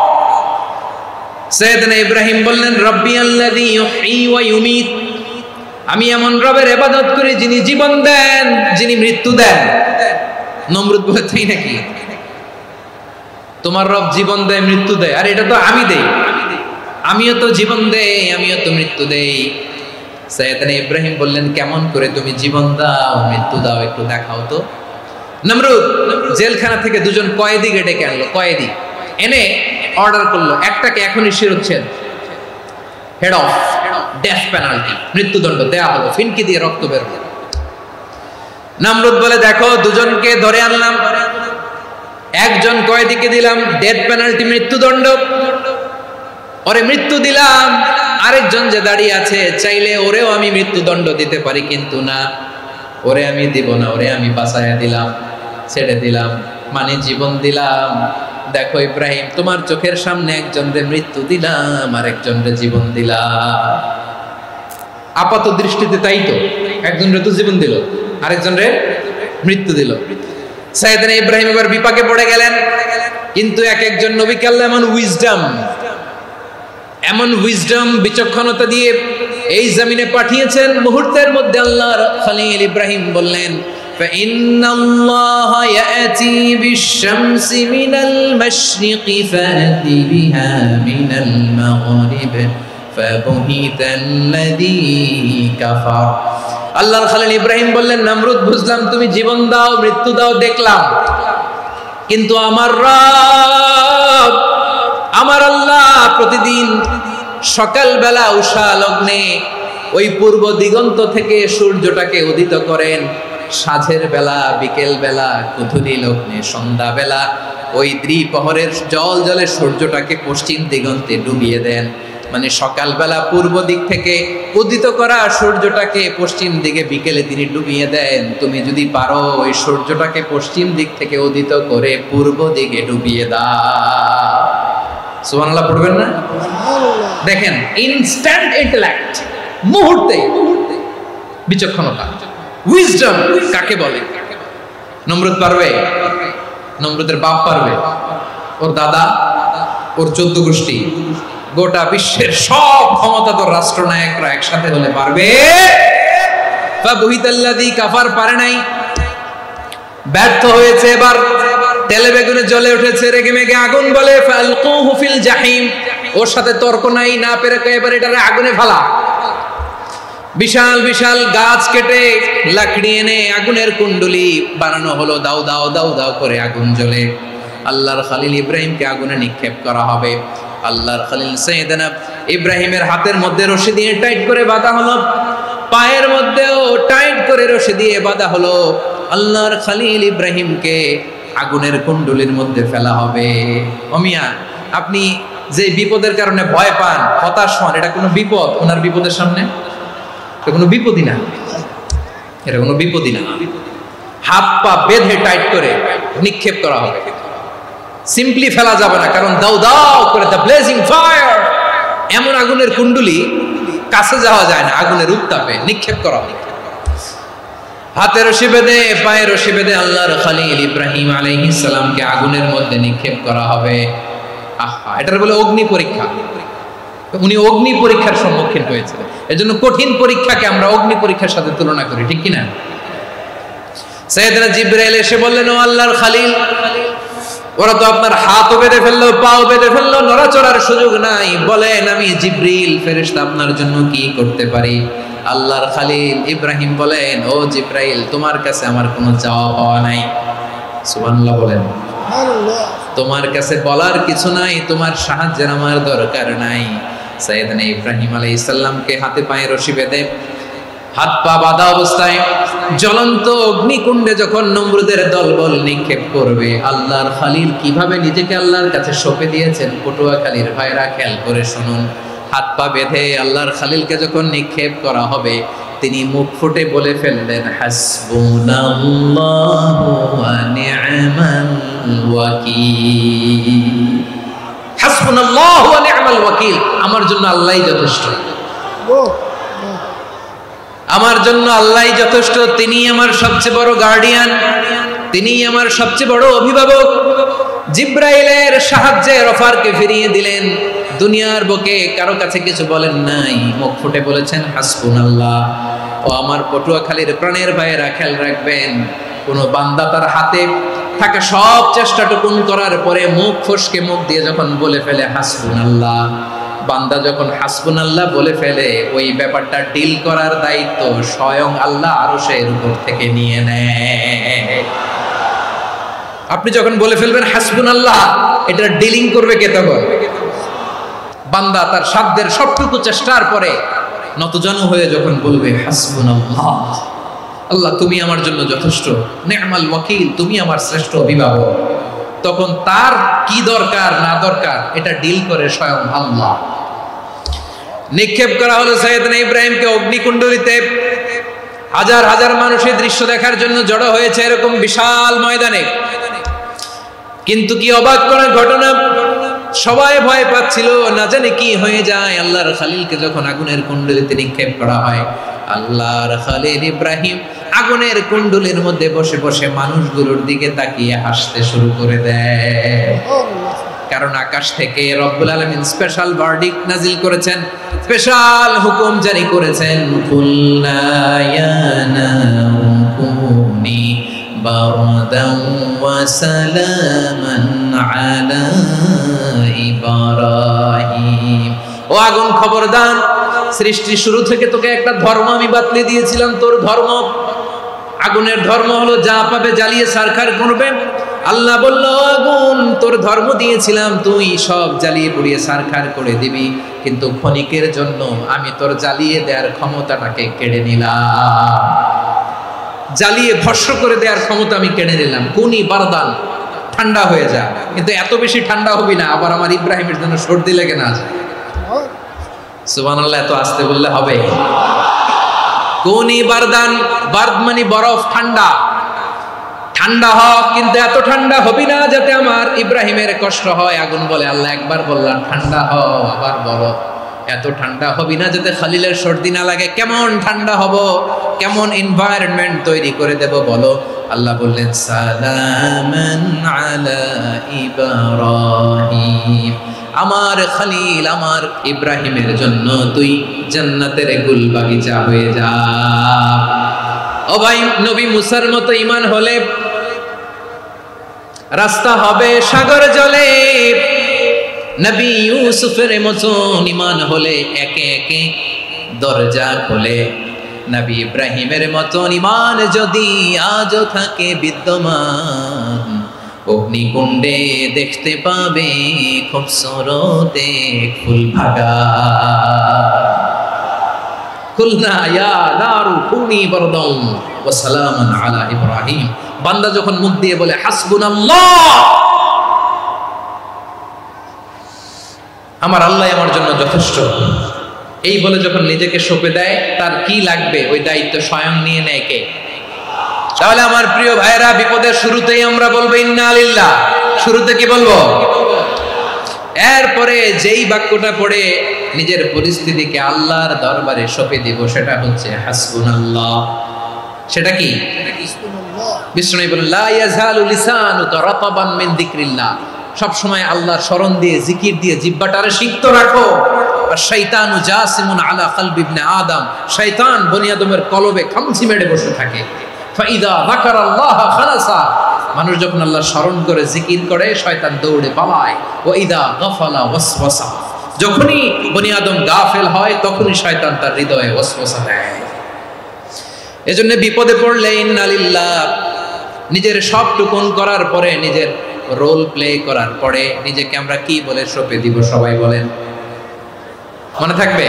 সাইয়েদনা ইব্রাহিম বললেন, রব্বি আল্লাযী ইউহয়ী ওয়া ইউমীত, আমি এমন রবের ইবাদত করি যিনি জীবন দেন, যিনি মৃত্যু দেন। নমরুদ বলে, তাই নাকি? তোমার রব জীবন দেয়, মৃত্যু দেয়, আর এটা তো আমি দেই, আমিও তো জীবন দেই, আমিও তো মৃত্যু দেই। সাইয়েদনা ইব্রাহিম বললেন, কেমন করে তুমি জীবন দাও, মৃত্যু দাও, একটু দেখাও তো। নমরুদ জেলখানা থেকে দুজন কয়েদিকে ডেকে আনলো, কয়েদি এনে অর্ডার করলো, একটাকে এখনই শিরোচ্ছেদ, হেড অফ, ডেথ পেনাল্টি, মৃত্যুদণ্ড দেয়া হলো, ফিনকি দিয়ে রক্ত বের হলো। নমরুদ বলে, দেখো, দুজনকে ধরে আনলাম, একজন কয়েদিকে দিলাম ডেথ পেনাল্টি, মৃত্যুদণ্ড, ওরে মৃত্যু দিলাম। আরেকজন যে দাঁড়িয়ে আছে, চাইলে ওরেও আমি মৃত্যুদণ্ড দিতে পারি, কিন্তু না, ওরে আমি দিব না, ওরে আমি বাঁচাইয়া দিলাম, ছেড়ে দিলাম, মানে জীবন দিলাম। দেখো ইব্রাহিম, তোমার চোখের সামনে একজনরে মৃত্যু দিলাম, আর একজনরে জীবন দিলাম। আপাত দৃষ্টিতে তাই তো, একজনরে তো জীবন দিল, আরেকজনরে মৃত্যু দিল। সাইয়েদনা ইব্রাহিম এবার বিপাকে পড়ে গেলেন। কিন্তু এক একজন নবীকে আল্লাহ এমন উইজডম বিচক্ষণতা দিয়ে এই জমিনে পাঠিয়েছেন, মুহূর্তের মধ্যে আল্লাহর খলিল ইব্রাহিম বললেন, ফাইন্নাল্লাহা ইয়াতি বিশ-শামসি মিনাল মাশরিকি ফাতি বিহা মিনাল মাগরিব ফাবুহিতাল্লাযী কাফার। আল্লাহর খলিল ইব্রাহিম বললেন, নমরুদ, বুঝলাম তুমি জীবন দাও, মৃত্যু দাও, দেখলাম, কিন্তু আমার রব, আমার আল্লাহ প্রতিদিন সকালবেলা উষা লগ্নে ওই পূর্ব দিগন্ত থেকে সূর্যটাকে উদিত করেন, সাঁঝের বেলা, বিকেল বেলা, কুথুরি লগ্নে, সন্ধ্যা বেলা ওই দ্বিপ্রহরের জল জলে সূর্যটাকে পশ্চিম দিগন্তে ডুবিয়ে দেন। মানে সকালবেলা পূর্ব দিক থেকে উদিত করা সূর্যটাকে পশ্চিম দিকে বিকেলে তিনি ডুবিয়ে দেন। তুমি যদি পারো ওই সূর্যটাকে পশ্চিম দিক থেকে উদিত করে পূর্ব দিকে ডুবিয়ে দাও। সুবহানাল্লাহ পড়বেন না? দেখেন, ইনস্ট্যান্ট ইন্টেলেক্ট, মুহূর্তে বিচক্ষণতা, উইজডম কাকে বলে? নমরুদ পারবে? নমরুদের বাপ পারবে, ওর দাদা, ওর 14 গোষ্ঠী, গোটা বিশ্বের সব ক্ষমতাধর রাষ্ট্রনায়করা একসাথে হলে পারবে? ফাবুহিতাল্লাযী কাফার পারে নাই, ব্যর্থ হয়েছে। এবার তেলে বেগুনে জ্বলে উঠেছে, রেগে মেগে আগুন বলে, ফালকুহু ফিল জাহিম, ওর সাথে তর্ক নাই, না পেরে এবার এটারে আগুনে ফেলা। বিশাল বিশাল গাছ কেটে লাকড়ি এনে আগুনের কুণ্ডলি বানানো হলো, দাও দাও দাও দাও করে আগুন জ্বলে। আল্লাহর খলিল ইব্রাহিমকে আগুনে নিক্ষেপ করা হবে। আল্লাহর খলিল সাইয়েদনা ইব্রাহিমের হাতের মধ্যে রশি দিয়ে টাইট করে বাঁধা হলো, পায়ের মধ্যেও টাইট করে রশি দিয়ে বাঁধা হলো। আল্লাহর খলিল ইব্রাহিমকে আগুনের কুণ্ডলির মধ্যে ফেলা হবে। ওমিয়া, আপনি যে বিপদের কারণে ভয় পান, হতাশ হন, এটা কোনো বিপদ? ওনার বিপদের সামনে এটা কোনো বিপদই না, এটা কোনো বিপদই না। হাত পা বেঁধে টাইট করে নিক্ষেপ করা হবে, সিম্পলি ফেলা যাবে না, কারণ দাও দাও করে দ্য ব্লেজিং ফায়ার, এমন আগুনের কুণ্ডলি, কাছে যাওয়া যায় না, আগুনের উত্তাপে নিক্ষেপ করা হবে। হাতে রশি বেঁধে, পায়ে রশি বেঁধে আল্লাহর খলিল ইব্রাহিম আলাইহিস সালামকে আগুনের মধ্যে নিক্ষেপ করা হবে। আহা, এটার বলে অগ্নি পরীক্ষা। উনি অগ্নি পরীক্ষার সম্মুখীন হয়েছিলেন। এজন্য কঠিন পরীক্ষাকে আমরা অগ্নি পরীক্ষার সাথে তুলনা করি, ঠিক কিনা? সাইয়েদনা জিবরাইল এসে বললেন, ও আল্লাহর খলিল, ওরা তো আপনার হাতও বেঁধে ফেললো, পাও বেঁধে ফেললো, নড়াচড়ার সুযোগ নাই, বলেন আমি জিবরিল ফেরেশতা আপনার জন্য কি করতে পারি? আল্লাহর খলিল ইব্রাহিম বলেন, ও জিবরাইল, তোমার কাছে আমার কোনো চাওয়া পাওয়া নাই। সুবহানাল্লাহ বলেন। তোমার কাছে বলার কিছু নাই, তোমার সাহায্যের আমার দরকার নাই। সাইয়েদনা ইব্রাহিম আলাইহিস সালামকে হাতে পায়ে রশি বেঁধে হাত পা বাঁধা অবস্থায় জ্বলন্ত অগ্নিকুণ্ডে যখন নমরুদের দলবল নিক্ষেপ করবে, আল্লাহর খলিল কিভাবে নিজেকে আল্লাহর কাছে সঁপে দিয়েছেন পটুয়াখালীর ভাইরা খেয়াল করে শুনুন। হাত পা বেঁধে আল্লাহর খলিলকে যখন নিক্ষেপ করা হবে, তিনি মুখ ফুটে বলে ফেললেন, হাসবুনাল্লাহু ওয়া নি'মাল ওয়াকিল। হাসবুনাল্লাহু ওয়া নি'মাল ওয়াকিল, আমার জন্য আল্লাহই যথেষ্ট, আমার জন্য আল্লাহই যথেষ্ট। তিনি আমার সবচেয়ে বড় গার্ডিয়ান, তিনি আমার সবচেয়ে বড় অভিভাবক। জিব্রাইলের সাহায্যে রফারকে ফিরিয়ে দিলেন, দুনিয়ার বুকে কারো কাছে কিছু বলেন নাই, মুখ ফুটে বলেছেন হাসবুনাল্লাহ। ও আমার পটুয়াখালীর প্রাণের ভাইয়েরা খেয়াল রাখবেন, কোন বান্দা তার হাতে থাকা সব চেষ্টাটুকুন করার পরে মুখ ফসকে মুখ দিয়ে যখন বলে ফেলে হাসবুনাল্লাহ, বান্দা যখন হাসবুনাল্লাহ বলে ফেলে, ওই ব্যাপারটা ডিল করার দায়িত্ব স্বয়ং আল্লাহ আরশের উপর থেকে নিয়ে নেয়। আপনি যখন বলে ফেলবেন হাসবুনাল্লাহ, এটা ডিলিং করবে কে তখন? বান্দা তার সাধ্যের সবটুকু চেষ্টার পরে নতজানু হয়ে যখন বলবে হাসবুনাল্লাহ, আল্লাহ তুমি আমার জন্য যথেষ্ট, নি'মাল ওয়াকিল, তুমি আমার শ্রেষ্ঠ অভিভাবক, তখন তার কি দরকার না দরকার এটা ডিল করে স্বয়ং আল্লাহ। নিক্ষেপ করা হলো সাইয়েদনা ইব্রাহিমকে অগ্নিকুণ্ডলিতে। হাজার হাজার মানুষ এই দৃশ্য দেখার জন্য জড়ো হয়েছে এরকম বিশাল ময়দানে। কিন্তু কি অবাক করার ঘটনা, সবাই ভয় পাচ্ছিল, না জানে কি হয়ে যায়। আল্লাহর খলিলকে যখন আগুনের কুণ্ডলিতে নিক্ষেপ করা হয়, আল্লাহর খলিল ইব্রাহিম আগুনের কুণ্ডলীর মধ্যে বসে বসে মানুষগুলোর দিকে তাকিয়ে হাসতে শুরু করে দেয়। কারণ আকাশ থেকে রব্বুল আলামিন স্পেশাল ভার্ডিক্ট নাজিল করেছেন, স্পেশাল হুকুম জারি করেছেন, কুল্লা ইয়া নারু কুনি বারদান ওয়া সালামান আলা ইব্রাহিম। ও আগুন খবরদার, সৃষ্টির শুরু থেকে তোকে একটা ধর্ম আমি বাতলে দিয়েছিলাম, তোর ধর্ম, আগুনের ধর্ম হলো যা পাবে জ্বালিয়ে সারখার করবে। আল্লাহ বলল, আগুন তোর ধর্ম দিয়েছিলাম, তুই সব জ্বালিয়ে পুড়িয়ে সারখার করে দিবি, কিন্তু ক্ষণিকের জন্য আমি তোর জ্বালিয়ে দেওয়ার ক্ষমতাটাকে কেড়ে নিলাম, জ্বালিয়ে ভস্ম করে দেওয়ার ক্ষমতা আমি কেড়ে নিলাম। কুনি বারদান, ঠান্ডা হয়ে যা, কিন্তু এত বেশি ঠান্ডা হবি না আবার আমার ইব্রাহিমের জন্য সর্দি লেগে না যায়। সুবহানাল্লাহ, এত আস্তে বললে হবে? কুনি বারদান, বারদ মানে বরফ, ঠান্ডা, ঠান্ডা হ, কিন্তু এত ঠান্ডা হবি না যাতে আমার ইব্রাহিমের কষ্ট হয়। আগুন বলে, আল্লাহ একবার বললাম ঠান্ডা হ, আবার বলো এত ঠান্ডা হবি না যাতে খলিলের সর্দি না লাগে। কেমন ঠান্ডা হব, কেমন এনভায়রনমেন্ট তৈরি করে দেব বলো? আল্লাহ বললেন, সালামান আলা ইব্রাহিম, আমার খলিল আমার ইব্রাহিমের জন্য তুই জান্নাতের গুল বাগিচা হয়ে যা। ও ভাই, নবী মুসার মতো ঈমান হলে রাস্তা হবে সাগর জলে, নবী ইউসুফের মতন ঈমান হলে একে একে দরজা খোলে। নবী ইব্রাহিমের মতন ঈমান যদি আজও থাকে বিদ্যমান, অগ্নিকুণ্ডে দেখতে পাবে খুবসুরত এক ফুল ভাগা। কুলনা ইয়া নারু কুনি বারদান ওয়া সালামান আলা ইব্রাহিম। বান্দা যখন মুখ দিয়ে বলে হাসবুনাল্লাহ, আমার আল্লাহ আমার জন্য যথেষ্ট, এই বলে যখন নিজেকে সঁপে দেয়, তার কি লাগবে ওই দায়িত্ব স্বয়ং নিয়ে নেয় কে? তাহলে আমার প্রিয় ভাইরা, বিপদের শুরুতেই আমরা বলবো ইন্না লিল্লাহ। শুরুতে কি বলবো? এরপরে যেই বাক্যটা পড়ে নিজের পরিস্থিতিকে আল্লাহর দরবারে সঁপে দিব, সেটা হচ্ছে হাসবুনাল্লাহ। সেটা কি? বিষ্ণু বলেন, লা ইয়াজালু লিসানুকা রাতাবান মিন যিকরিল্লাহ, সব সময় আল্লাহর স্মরণ দিয়ে, জিকির দিয়ে জিহ্বাটারে সিক্ত রাখো। আর শয়তানু জাসিমুন আলা কলবি ইবনে আদম, শয়তান বনি আদমের কলবে খামচি মেরে বসে থাকে। ফাইদা যাকারাল্লাহ খালাসা, মানুষ যখন আল্লাহর স্মরণ করে জিকির করে, শয়তান দৌড়ে পালায়। ওয়া ইদা গাফালা ওয়াসওয়াসা, যখনই বনি আদম গাফেল হয় তখনই শয়তান তার হৃদয়ে ওয়াসওয়াসা দেয়। এজন্য বিপদে পড়লে ইন্না লিল্লাহ, নিজের সবটুকুন করার পরে, নিজের রোল প্লে করার পরে নিজেকে আমরা কি বলে সঁপে দিব? সবাই বলেন, মনে থাকবে?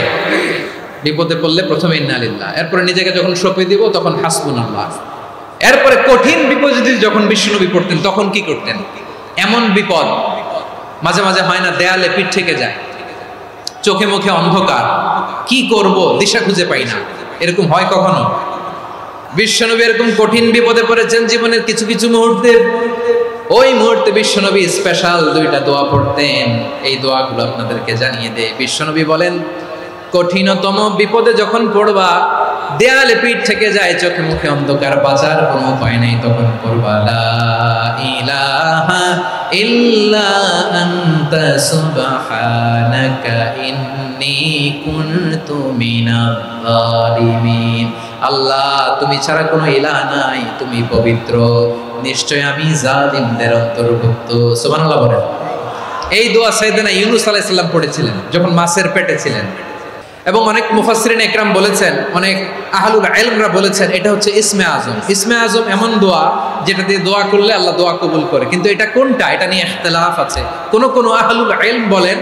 বিপদে পড়লে প্রথমে ইন্না লিল্লাহ, এরপরে নিজেকে যখন সঁপে দিব তখন হাসবুনাল্লাহ। এরপরে কঠিন বিপদে যখন বিশ্বনবী পড়তেন তখন কি করতেন? এমন বিপদ মাঝে মাঝে হয় না, দেয়ালে পিঠ থেকে যায়, চোখে মুখে অন্ধকার, কি করব দিশা খুঁজে পাই না, এরকম হয় কখনো? বিশ্বনবী এরকম কঠিন বিপদে পড়েছেন জীবনের কিছু কিছু মুহূর্তে। ওই মুহূর্তে বিশ্বনবী স্পেশাল 2টা দোয়া পড়তেন। এই দোয়াগুলো আপনাদেরকে জানিয়ে দেয়। বিশ্বনবী বলেন, কঠিনতম বিপদে যখন পড়বা, দেয়ালে পিঠ থেকে যায়, চোখে মুখে অন্ধকার, বাঁচার কোনো উপায় নেই, তখন পড়বা লা ইলাহা ইল্লা আনতা সুবহানাকা ইন্নী কুনতু মিনাজ জালিমিন। আল্লাহ, তুমি ছাড়া কোনো ইলাহ নাই, তুমি পবিত্র, নিশ্চয় আমি জালিমদের অন্তর্ভুক্ত। সুবহানাল্লাহ বলেন। এই দোয়া সাইয়েদনা ইউনূস আলাইহিস সালাম পড়েছিলেন যখন মাছের পেটে ছিলেন। এবং অনেক মুফাসসিরিন একরাম বলেছেন, অনেক আহলুল ইলমরা বলেছেন, এটা হচ্ছে ইসমে আজম। ইসমে আজম এমন দোয়া যেটা দিয়ে দোয়া করলে আল্লাহ দোয়া কবুল করে। কিন্তু এটা কোনটা, এটা নিয়ে ইখতিলাফ আছে। কোন আহলুল ইলম বলেন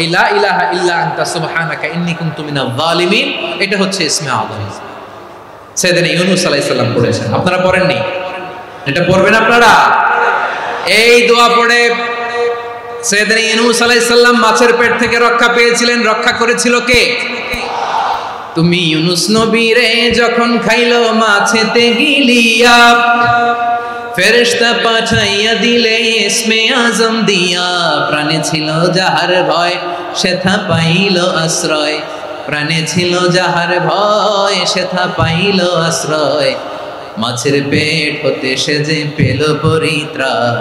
এই লা ইলাহা ইল্লা আনতা সুবহানাকা ইন্নী কুনতু মিনাজ জালিমিন, এটা হচ্ছে ইসমে আজম। সাইয়েদনা ইউনূস আলাইহিস সালাম পড়েছেন, আপনারা পড়েননি? এটা পড়বেন আপনারা। এই দোয়া পড়ে সাইয়েদনা ইউনূস আলাইহিস সালাম মাছের পেট থেকে রক্ষা পেয়েছিলেন। রক্ষা করেছিল কে? তুমি ইউনূস নবীরে যখন খাইলো মাছেতে গিলিয়া, ফেরেশতা পাঠাইয়া দিলে ইসমে আজম দিয়া। প্রাণে ছিল যাহার ভয়, সেথা পাইল আশ্রয়। প্রাণে ছিল যাহার ভয়, সেথা পাইল আশ্রয়। মাছের পেট হতে সে যে পেল পরিত্রাণ।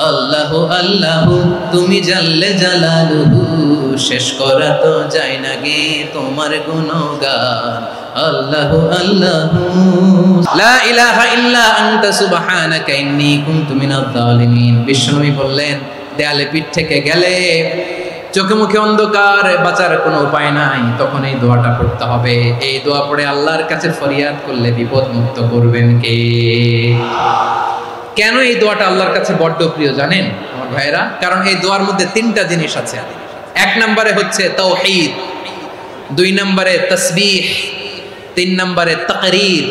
আল্লাহু আল্লাহু তুমি জাল্লে জালালুহু, শেষ করা তো যায় না গে তোমার গুণগান। আল্লাহু আল্লাহু লা ইলাহা ইল্লা আনতা সুবহানাকা ইন্নী কুনতু মিনাজ জালিমিন। বিশ্বনবী বললেন, দেয়ালে পিঠ থেকে গেলে, চোখে মুখে অন্ধকার, বাঁচার কোনো উপায় নাই, তখন এই দোয়াটা পড়তে হবে। এই দোয়া পড়ে আল্লাহর কাছে ফরিয়াদ করলে বিপদ মুক্ত করবেন কে? কেন এই দোয়াটা আল্লাহর কাছে বড্ড প্রিয় জানেন আমার ভাইরা? কারণ এই দোয়ার মধ্যে 3টা জিনিস আছে। 1 নম্বরে হচ্ছে তাওহীদ, 2 নম্বরে তাসবিহ, 3 নম্বরে তাকরীর।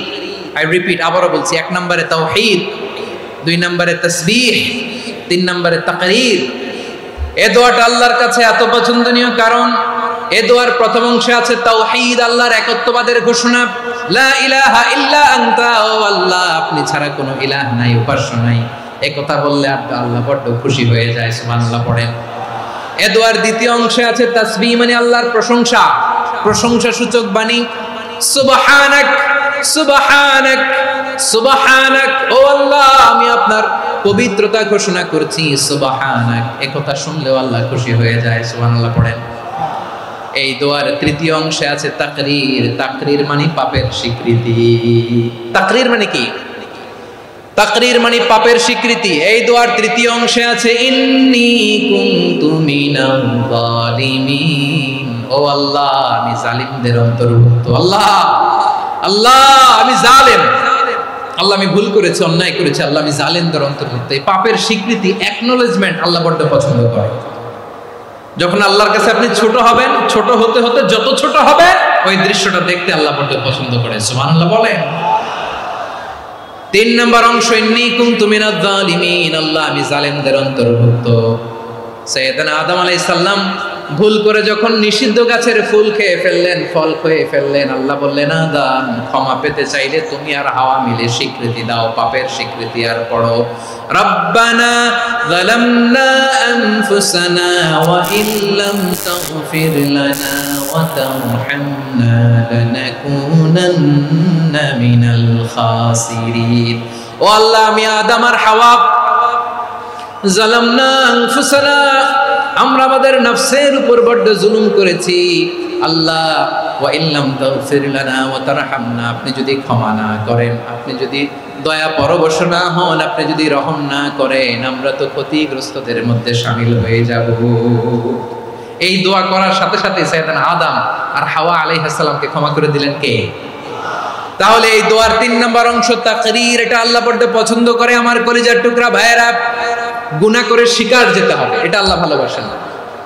আই রিপিট, আবারও বলছি, 1 নম্বরে তাওহীদ, 2 নম্বরে তাসবিহ, 3 নম্বরে তাকরীর। এই দোয়াটা আল্লাহর কাছে এত পছন্দনীয় কারণ এই দোয়ার প্রথম অংশে আছে তাওহীদ, আল্লাহর একত্ববাদের ঘোষণা। লা ইলাহা ইল্লা আনতা, ও আল্লাহ আপনি ছাড়া কোনো ইলাহ নাই, উপাস্য নাই। এই কথা বললে আল্লাহ বড় খুশি হয়ে যায়। সুবহানাল্লাহ পড়েন। এই দোয়ার দ্বিতীয় অংশে আছে তাসবিহ, মানে আল্লাহর প্রশংসা, প্রশংসা সূচক বাণী। সুবহানাক সুবহানাক সুবহানাক, ও আল্লাহ আমি আপনার পবিত্রতা ঘোষণা করছি। সুবহানাক, এই কথা শুনলেও আল্লাহ খুশি হয়ে যায়। সুবহানাল্লাহ পড়েন। এই দোয়ার তৃতীয় অংশে আছে তাকরীর। তাকরীর মানে পাপের স্বীকৃতি। তাকরীর মানে কি? তাকরীর মানে পাপের স্বীকৃতি। এই দোয়ার তৃতীয় অংশে আছে ইন্নী কুনতু মিনাজ জালিমিন, ও আল্লাহ আমি জালিমদের অন্তর্ভুক্ত। আল্লাহ আল্লাহ আমি জালেম, আল্লাহ আমি ভুল করেছি, অন্যায় করেছি, আল্লাহ আমি জালেমদের অন্তর্ভুক্ত। এই পাপের স্বীকৃতি, অ্যাকনোলেজমেন্ট আল্লাহ বড্ড পছন্দ করে। যখন আল্লাহর কাছে আপনি ছোট হবেন, ছোট হতে হতে যত ছোট হবে, ওই দৃশ্যটা দেখতে আল্লাহ বড্ড পছন্দ করে। সুবহানাল্লাহ বলেন। 3 নম্বর অংশ ইন্নী কুনতু মিনাজ জালিমিন, আল্লাহ আমি জালেমদের অন্তর্ভুক্ত। সাইয়েদনা আদম আলাইহিস সালাম ভুল করে যখন নিষিদ্ধ গাছের ফুল খেয়ে ফেললেন, ফল খেয়ে ফেললেন, আল্লাহ বললেন আদম ক্ষমা পেতে চাইলে তুমি আর হাওয়া মিলে স্বীকৃতি দাও, পাপের স্বীকৃতি। আর পড়ো রব্বানা যালামনা আনফুসানা ওয়া ইল্লাম তাগফির লানা ওয়া তারহামনা লানাকুনান্না মিনাল খাসিরিন। ও আল্লাহ আমি আদম আর হাওয়া যালামনা আনফুসানা, আমরা আমাদের নফসের উপর বড্ড জুলুম করেছি। আল্লাহ ওয়া ইল্লাম তাগফির লানা ওয়া তারহামনা, আপনি যদি ক্ষমা না করেন, আপনি যদি দয়া পরবশ না হন, আপনি যদি রহম না করেন, আমরা তো ক্ষতিগ্রস্তদের মধ্যে শামিল হয়ে যাব। এই দোয়া করার সাথে সাথে সাইয়েদনা আদম আর হাওয়া আলাইহিস সালামকে ক্ষমা করে দিলেন কে? তাহলে এই দোয়ার 3 নম্বর অংশ তাকরীর, এটা আল্লাহ বড্ড পছন্দ করে। আমার কলিজার টুকরা ভাইয়েরা, গুনাহ করে শিকার যেতে হবে, এটা আল্লাহ ভালোবাসেন।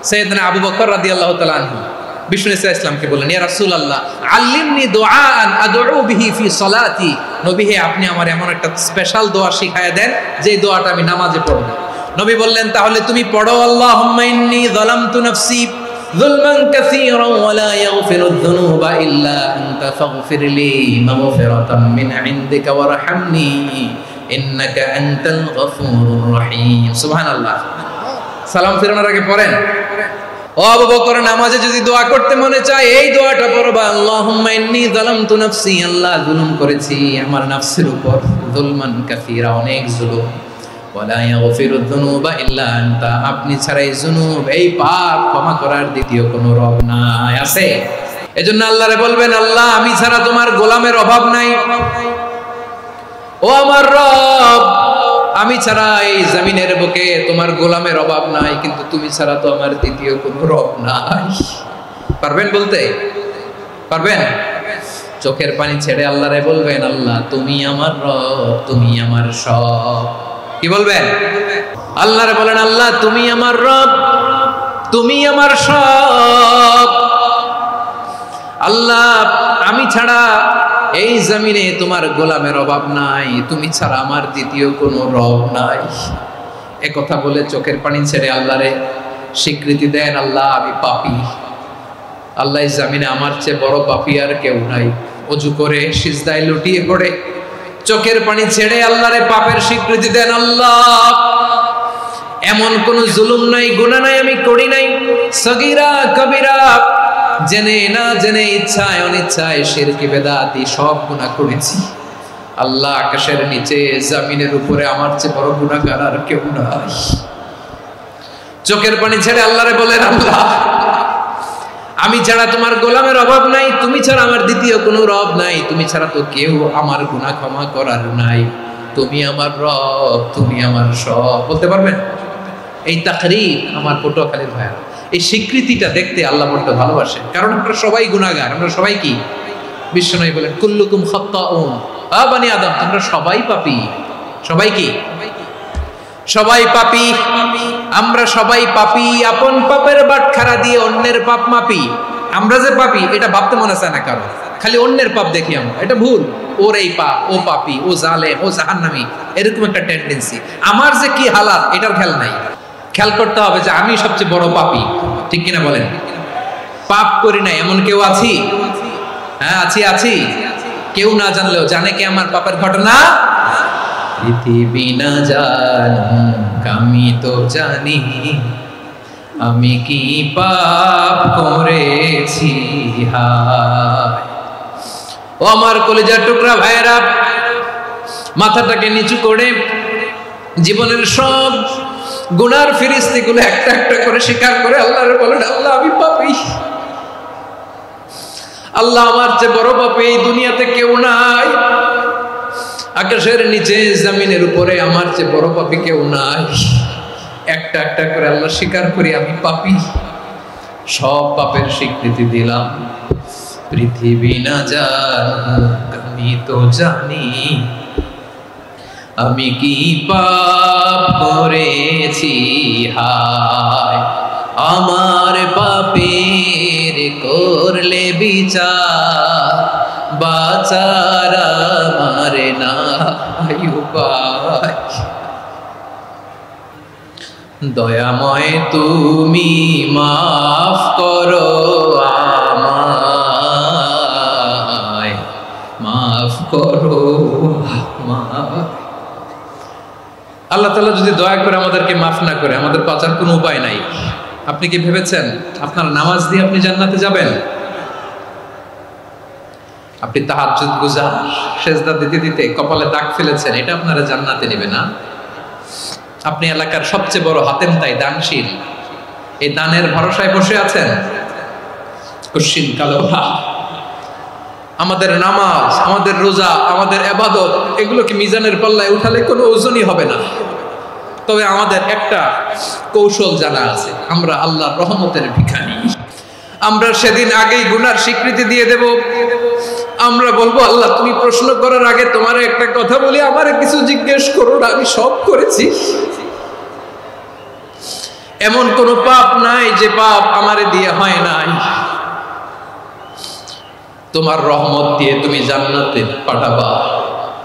সাইয়েদনা আবু বকর রাদিয়াল্লাহু তাআলা আনহু বিষ্ণু ঈসা ইসলামকে বললেন, ইয়া রাসূলুল্লাহ আল্লিমনি দুআআন আদউ বিহি ফি সালাতি। নবী হে, আপনি আমার এমন একটা স্পেশাল দোয়া শিখায়া দেন যে দোয়াটা আমি নামাজে পড়ব। নবী বললেন, তাহলে তুমি পড়ো, আল্লাহুম্মা ইন্নী যালামতু নাফসি যুলমান কাসীরান ওয়া লা ইয়াগফিরুয যুনুবা ইল্লা আনতা ফাগফিরলি মাগফিরাতাম মিন ইনদিকা ওয়ারহামনি ইন্নাকা আনতাল গফুরুর রহিম। সুবহানাল্লাহ। সালাম ফিরানোর আগে পড়েন। ও আবু বকর, নামাজে যদি দোয়া করতে মনে চায় এই দোয়াটা পড়বা, আল্লাহুম্মা ইন্নী যালামতু নাফসি, আল্লাহ জুলুম করেছি আমার নফসের উপর, যুলমান কাসীরা, অনেক জুলুম, ওয়া লা ইয়াগফিরুয যুনুবা ইল্লা আনতা, আপনি ছাড়া এই জুনুব, এই পাপ ক্ষমা করার দ্বিতীয় কোনো রব নাই। আছে? এজন্য আল্লাহরে বলবেন, আল্লাহ আমি ছাড়া তোমার গোলামের অভাব নাই, ও আমার রব আমি ছাড়া এই জমিনের বুকে তোমার গোলামের অভাব নাই, কিন্তু তুমি ছাড়া তো আমার দ্বিতীয় কোনো রব নাই। পারবেন বলতে? পারবেন? চোখের পানি ছেড়ে আল্লাহরে বলবেন, আল্লাহ তুমি আমার রব, তুমি আমার সব। কি বলবেন? আল্লাহরে বলেন, আল্লাহ তুমি আমার রব, তুমি আমার সব। আল্লাহ আমি ছাড়া এই জমিনে তোমার গোলামের অভাব নাই, তুমি ছাড়া আমার দ্বিতীয় কোনো রব নাই। এ কথা বলে চোখের পানি ছেড়ে আল্লাহরে স্বীকৃতি দেন, আল্লাহ আমি পাপী, আল্লাহ এই জমিনে আমার চেয়ে বড় পাপী আর কেউ নাই। ওযু করে সিজদায় লুটিয়ে পড়ে চোখের পানি ছেড়ে আল্লাহরে পাপের স্বীকৃতি দেন, আল্লাহ এমন কোন জুলুম নাই, গুনাহ নাই আমি করি নাই, সগীরা কবিরা, জেনে না জেনে, ইচ্ছায় অনিচ্ছায়, শিরকি বেদাতি সব গুনাহ করেছি। আল্লাহ আকাশের নিচে জমিনের উপরে আমার চেয়ে বড় গুনাহগার আর কেউ নাই। চোখের পানি ছেড়ে আল্লাহরে বলেন, আল্লাহ আমি ছাড়া তোমার গোলামের অভাব নাই, তুমি ছাড়া আমার দ্বিতীয় কোনো রব নাই, তুমি ছাড়া তো কেউ আমার গুনাহ ক্ষমা করার নাই, তুমি আমার রব, তুমি আমার সব। বলতে পারবেন? এই তাকরীর আমার পটুয়াখালীর ভাইয়া, এই স্বীকৃতিটা দেখতে আল্লাহ বড় ভালোবাসেন, কারণ আমরা সবাই গুনাহগার, আমরা সবাই কি? বিশ্বনবী বলেন, কুল্লুকুম খাত্তাউন, আ বনি আদম তোমরা সবাই পাপী। সবাই কি? সবাই পাপী। আমরা সবাই পাপী, আপন পাপের বাটখারা দিয়ে অন্যের পাপ মাপি। আমরা যে পাপী এটা ভাবতে মনে চায় না কারো, খালি অন্যের পাপ দেখি আমরা, এটা ভুল। ওর এই পাপ, ও পাপী, ও জালেম, ও জাহান্নামী, এরকম একটা টেন্ডেন্সি। আমার যে কি হালাত এটার খেয়াল নাই। খেয়াল করতে হবে যে আমি সবচেয়ে বড় পাপী, ঠিক কিনা বলেন? পাপ করি না এমন কেউ আছি? হ্যাঁ আছি, আছি। কেউ না জানলেও জানে কি আমার পাপের ঘটনা? পৃথিবী না জানুক আমি তো জানি, আমি কি পাপ করেছি হায়। ও আমার কলিজার টুকরা ভাইয়েরা, মাথাটাকে নিচু করে জীবনের সব গুনার ফিরিস্তিগুলো একটা একটা করে স্বীকার করে আল্লাহর বলেন, আল্লাহ আমি পাপী, আল্লাহ আমার চেয়ে বড় পাপী এই দুনিয়াতে কেউ নাই, আকাশের নিচে জমিনের উপরে আমার চেয়ে বড় পাপী কেউ নাই। একটা একটা করে আল্লাহ স্বীকার করি আমি পাপী, সব পাপের স্বীকৃতি দিলাম। পৃথিবী না জানুক আমি তো জানি, আমি কি পাপ করেছি হায়। আমার পাপের করলে বিচার, বাঁচার আমার নাই উপায়। দয়াময় তুমি মাফ করো আমায়, মাফ করো আমায়। আল্লাহ তাআলা যদি দয়া করে আমাদেরকে মাফ না করে, আমাদের বাঁচার কোনো উপায় নাই। আপনি কি ভেবেছেন আপনার নামাজ দিয়ে আপনি জান্নাতে যাবেন? আপনি তাহাজ্জুদ গুজার, সেজদা দিতে দিতে কপালে দাগ ফেলেছেন, এটা আপনারা জান্নাতে নেবে না। আপনি এলাকার সবচেয়ে বড় হাতেম তাই দানশীল, এই দানের ভরসায় বসে আছেন, কশিন কালো আমাদের নামাজ, আমাদের রোজা, আমাদের ইবাদত, এগুলোকে মিজানের পাল্লায় উঠালে কোনো ওজনই হবে না। তবে আমাদের একটা কৌশল জানা আছে, আমরা আল্লাহর রহমতের ভিখারি। আমরা সেদিন আগেই গুনার স্বীকৃতি দিয়ে দেব। আমরা বলবো, আল্লাহ তুমি প্রশ্ন করার আগে তোমার একটা কথা বলি, আমারে কিছু জিজ্ঞেস করো না, আমি সব করেছি। এমন কোন পাপ নাই যে পাপ আমারে দিয়ে হয় নাই। তোমার রহমত দিয়ে তুমি জান্নাতে পাঠাবা,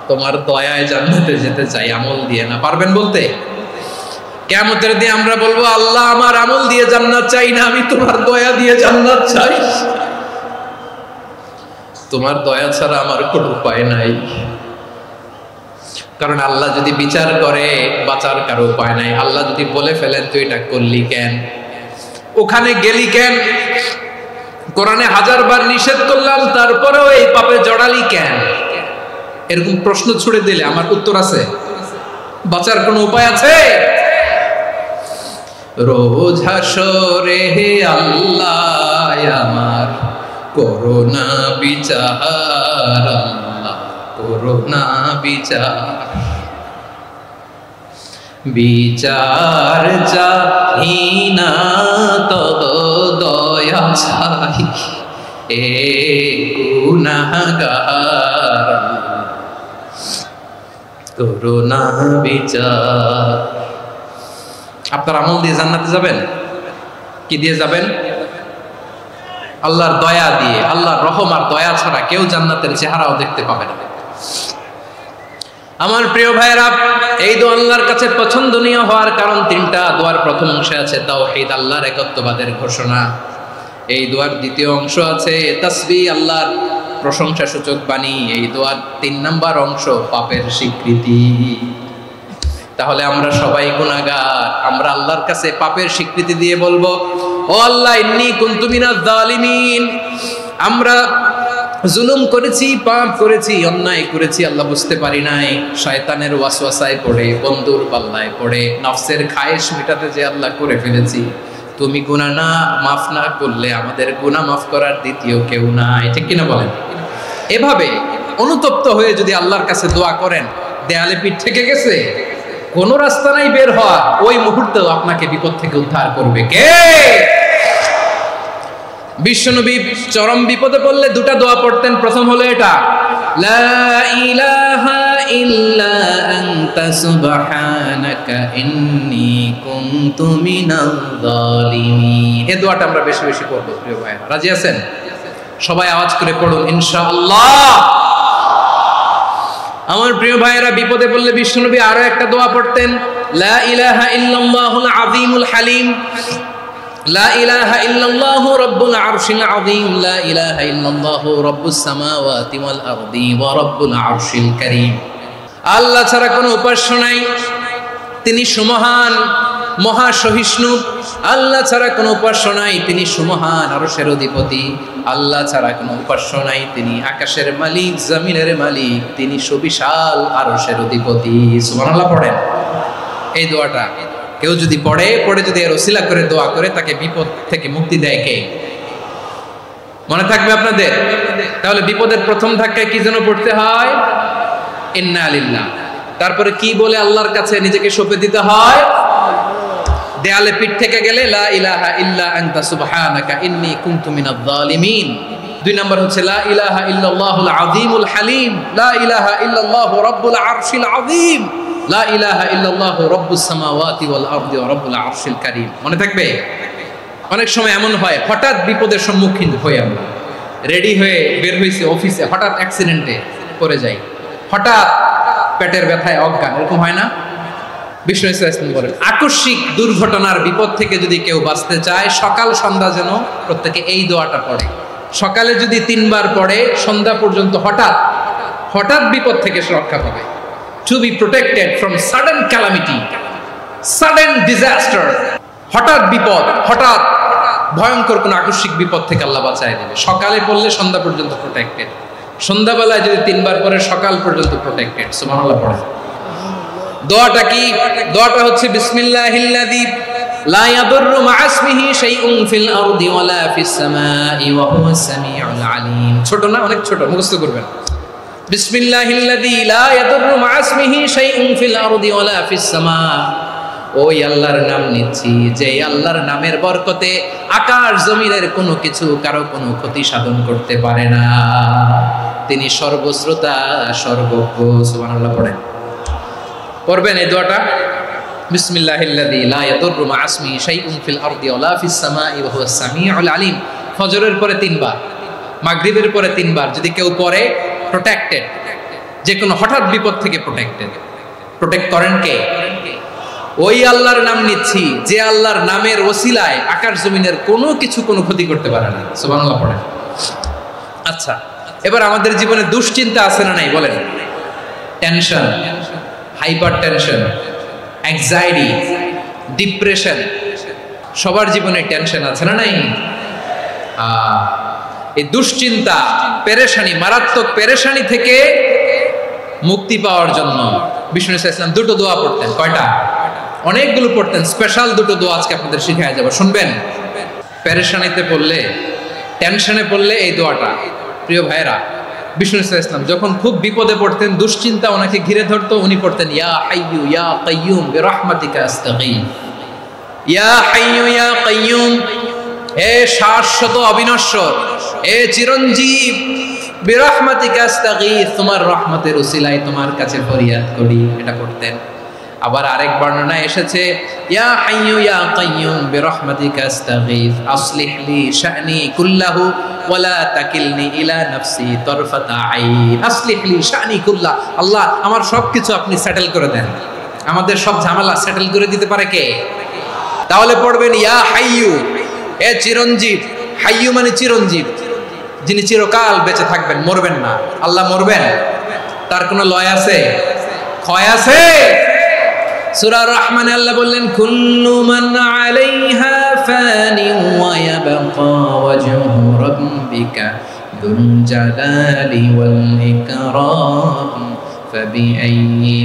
তোমার দয়ায় জান্নাতে যেতে চাই, আমল দিয়ে না। পারবেন বলতে? কিয়ামতের দিন আমরা বলবো, আল্লাহ আমার আমল দিয়ে জান্নাত চাই না, আমি তোমার দয়া দিয়ে জান্নাত চাই। তোমার দয়া ছাড়া আমার কোনো উপায় নাই। কারণ আল্লাহ যদি বিচার করে বাঁচার কারো উপায় নাই। আল্লাহ যদি বলে ফেলেন তুই এটা করলি কেন, ওখানে গেলি কেন, কোরআনে 1000 বার নিষেধ করলাম তারপরেও এই পাপে জড়ালি কেন, এরকম প্রশ্ন ছুড়ে দিলে আমার উত্তর আছে? বাঁচার কোনো উপায় আছে? রোজ হাসরে হে আল্লাহ আমার করোনা বিচার, আল্লাহ করোনা বিচার, বিচার চাহি না তব দয়া চাই, এ গুনাহগার করোনা বিচার। আপনার আমল দিয়ে জান্নাতে যাবেন? কি দিয়ে যাবেন? আল্লাহর দয়া দিয়ে। আল্লাহর রহম আর দয়া ছাড়া কেউ জান্নাতের চেহারাও দেখতে পাবে না। আমার প্রিয় ভাইরা, এই দোয়া আল্লাহর কাছে পছন্দনীয় হওয়ার কারণ 3টা। দোয়ার প্রথম অংশে আছে তাওহীদ, আল্লাহর একত্ববাদের ঘোষণা। এই দোয়ার দ্বিতীয় অংশ আছে তাসবিহ, আল্লাহর প্রশংসা সূচক বাণী। এই দোয়ার 3 নাম্বার অংশ পাপের স্বীকৃতি। তাহলে আমরা সবাই গুনাহগার। আমরা আল্লাহর কাছে পাপের স্বীকৃতি দিয়ে বলবো, ও আল্লাহ ইন্নী কুনতু মিনাজ জালিমিন, আমরা জুলুম করেছি, পাপ করেছি, অন্যায় করেছি, আল্লাহ বুঝতে পারি নাই, শয়তানের ওয়াসওয়াসায় পড়ে, বন্ধুর পাল্লায় পড়ে, নফসের খায়েশ মেটাতে যে আল্লাহ করে ফেলেছি। তুমি গুনাহ না মাফ না করলে আমাদের গুনাহ মাফ করার দ্বিতীয় কেউ নাই। ঠিক কিনা বলেন? এভাবে অনুতপ্ত হয়ে যদি আল্লাহর কাছে দোয়া করেন, দেয়ালে পিঠ থেকে গেছে, কোনো রাস্তা নাই বের হওয়া, ওই মুহূর্তেও আপনাকে বিপদ থেকে উদ্ধার করবে কে? বিশ্বনবী চরম বিপদে পড়লে 2টা দোয়া পড়তেন। প্রথম হলো এটা, লা ইলাহা ইল্লা আনতা সুবহানাকা ইন্নী কুনতু মিনাজ জালিমিন। এই দোয়াটা আমরা বেশি বেশি করব প্রিয় ভাইরা। রাজি আছেন? সবাই আওয়াজ করে পড়ুন ইনশাআল্লাহ। আমার প্রিয় ভাইয়েরা, বিপদে পড়লে বিশ্বনবী আরো একটা দোয়া পড়তেন, লা ইলাহা ইল্লাল্লাহুল আযীমুল হালিম, লা ইলাহা ইল্লাল্লাহু রাব্বুল আরশিল আযীম, লা ইলাহা ইল্লাল্লাহু রাব্বুস সামাওয়াতি ওয়াল আরদি ওয়া রাব্বুল আরশিল কারীম। আল্লাহ ছাড়া কোনো উপাস্য নাই, তিনি সুমহান, মহা সহিষ্ণু। আল্লাহ ছাড়া কোনো উপাস্য নাই, তিনি সুমহান, আরশের অধিপতি। আল্লাহ ছাড়া কোনো উপাস্য নাই, তিনি আকাশের মালিক, জমিনের মালিক, তিনি সুবিশাল আরশের অধিপতি। সুবহানাল্লাহ পড়েন। এই দোয়াটা কেউ যদি পড়ে যদি এর ওসিলা করে দোয়া করে, তাকে বিপদ থেকে মুক্তি দেয় কে? মনে থাকবে আপনাদের? তাহলে বিপদের প্রথম ধাক্কায় কি যেন পড়তে হয়? ইন্না লিল্লাহ। তারপরে কি বলে আল্লাহর কাছে নিজেকে সঁপে দিতে হয়? দেয়ালে পিঠ থেকে গেলে লা ইলাহা ইল্লা আনতা সুবহানাকা ইন্নী কুনতু মিনাজ জালিমিন। 2 নম্বর হচ্ছে লা ইলাহা ইল্লাল্লাহুল আযীমুল হালিম, লা ইলাহা ইল্লাল্লাহু রাব্বুল আরশিল আযীম, লা ইলাহা ইল্লাল্লাহু রাব্বুস সামাওয়াতি ওয়াল আরদি ওয়া রাব্বুল আরশিল কারীম। মনে থাকবে? অনেক সময় এমন হয়, হঠাৎ বিপদের সম্মুখীন হই, আমরা রেডি হয়ে বের হইছি অফিসে, হঠাৎ অ্যাক্সিডেন্টে পড়ে যাই, হঠাৎ পেটের ব্যথায় অজ্ঞান, এরকম হয় না? বিষ্ণু ইসলাম বলেন, আকস্মিক দুর্ঘটনার বিপদ থেকে যদি কেউ বাঁচতে চায়, সকাল সন্ধ্যা যেন প্রত্যেকে এই দোয়াটা পড়ে। সকালে যদি 3 বার পড়ে, সন্ধ্যা পর্যন্ত হঠাৎ বিপদ থেকে সে রক্ষা পাবে। To be protected from sudden calamity, sudden disaster, হঠাৎ বিপদ, হঠাৎ ভয়ঙ্কর কোন আকস্মিক বিপদ থেকে আল্লাহ বাঁচায় দেবে। সকালে পড়লে সন্ধ্যা পর্যন্ত প্রোটেক্টেড, সন্ধ্যাবেলায় যদি 3 বার পড়ে সকাল পর্যন্ত প্রোটেক্টেড। সুবহানাল্লাহ পড়ে। দোয়াটা কি? দোয়াটা হচ্ছে বিসমিল্লাহিল্লাযী লা ইয়াদুররু মা'a ইসমিহি শাইউন ফিল আরদি ওয়ালা ফিস সামাই ওয়া হুয়াস সামিউল আলীম। ছোট না? অনেক ছোট, মুখস্থ করবেন। বিসমিল্লাহিল্লাযী লা ইয়াদুররু মা'a ইসমিহি শাইউন ফিল আরদি ওয়ালা ফিস সামা। ওই আল্লাহর নাম নিচ্ছি, যে আল্লাহর নামের বরকতে আকাশ জমিনের কোনো কিছু কারো কোনো ক্ষতি সাধন করতে পারে না। তিনি সর্বশ্রোতা, সর্বজ্ঞ। সুবহানাল্লাহ পড়েন। পড়বেন এই দোয়াটা, বিসমিল্লাহিল্লাযী লা ইয়াদুররু মা'a ইসমিহি শাইউন ফিল আরদি ওয়ালা ফিস সামাই ওয়া হুয়াস সামিউল আলীম। ফজরের পরে 3 বার, মাগরিবের পরে 3 বার যদি কেউ পড়ে প্রোটেক্টেড, যে কোনো হঠাৎ বিপদ থেকে প্রোটেক্টেড। প্রোটেক্ট করেন কে? ওই আল্লাহর নাম নিচ্ছি যে আল্লাহর নামের ওসিলায় আকাশ জমিনের কোনো কিছু কোনো ক্ষতি করতে পারে না। সুবহানাল্লাহ পড়েন। আচ্ছা, এবার আমাদের জীবনে দুশ্চিন্তা আছে না নাই বলেন? Tension, hyper tension, anxiety, depression, সবার জীবনে টেনশন আছে না নাই? এই দুশ্চিন্তা, পেরেশানি, মারাত্মক পেরেশানি থেকে মুক্তি পাওয়ার জন্য বিষ্ণু ইসলাম দুটো দোয়া পড়তেন। কয়টা? অনেকগুলো পড়তেন। স্পেশাল দুটো দোয়া আজকে আপনাদের শিখায় যাব, শুনবেন? পেরেশানিতে পড়লে, টেনশনে পড়লে এই দোয়াটা। প্রিয় ভাইরা, বিষ্ণু ইসলাম যখন খুব বিপদে পড়তেন, দুশ্চিন্তা ওনাকে ঘিরে ধরতো, উনি পড়তেন ইয়া হাইয়ু ইয়া কাইয়ুম বিরহমাতিকা আস্তাগীথ। ইয়া হাইয়ু ইয়া কাইয়ুম, হে শাশ্বত অবিনশ্বর, হে চিরঞ্জীব, বিরহমাতিকা আস্তাগীথ, তোমার রহমতের উসিলায় তোমার কাছে ফরিয়াদ করি। এটা করতেন। আবার আরেক বর্ণনায় এসেছে ইয়া হাইয়ু ইয়া কাইয়ুম বিরহমাতিকা আস্তাগীথ আসলিহ লি শা'নি কুল্লাহু ওয়া লা তাকিলনি ইলা নাফসি তারফাতা আইন। আসলিহ লি শা'নি কুল্লাহ, আল্লাহ আমার সবকিছু আপনি সেটেল করে দেন। আমাদের সব ঝামেলা সেটেল করে দিতে পারে কে? তাহলে পড়বেন ইয়া হাইয়ু, এ চিরঞ্জীব। হাইয়ু মানে চিরঞ্জীব, যিনি চিরকাল বেঁচে থাকবেন, মরবেন না। আল্লাহ মরবেন? তার কোনো লয় আছে? ক্ষয় আছে? সূরা রহমানে আল্লাহ বললেন কুল্লু মান আলাইহা ফানি ওয়া ইয়াবকা ওয়াজহু রাব্বিকা যুল জালালি ওয়াল ইকরাম ফাবিআইয়ি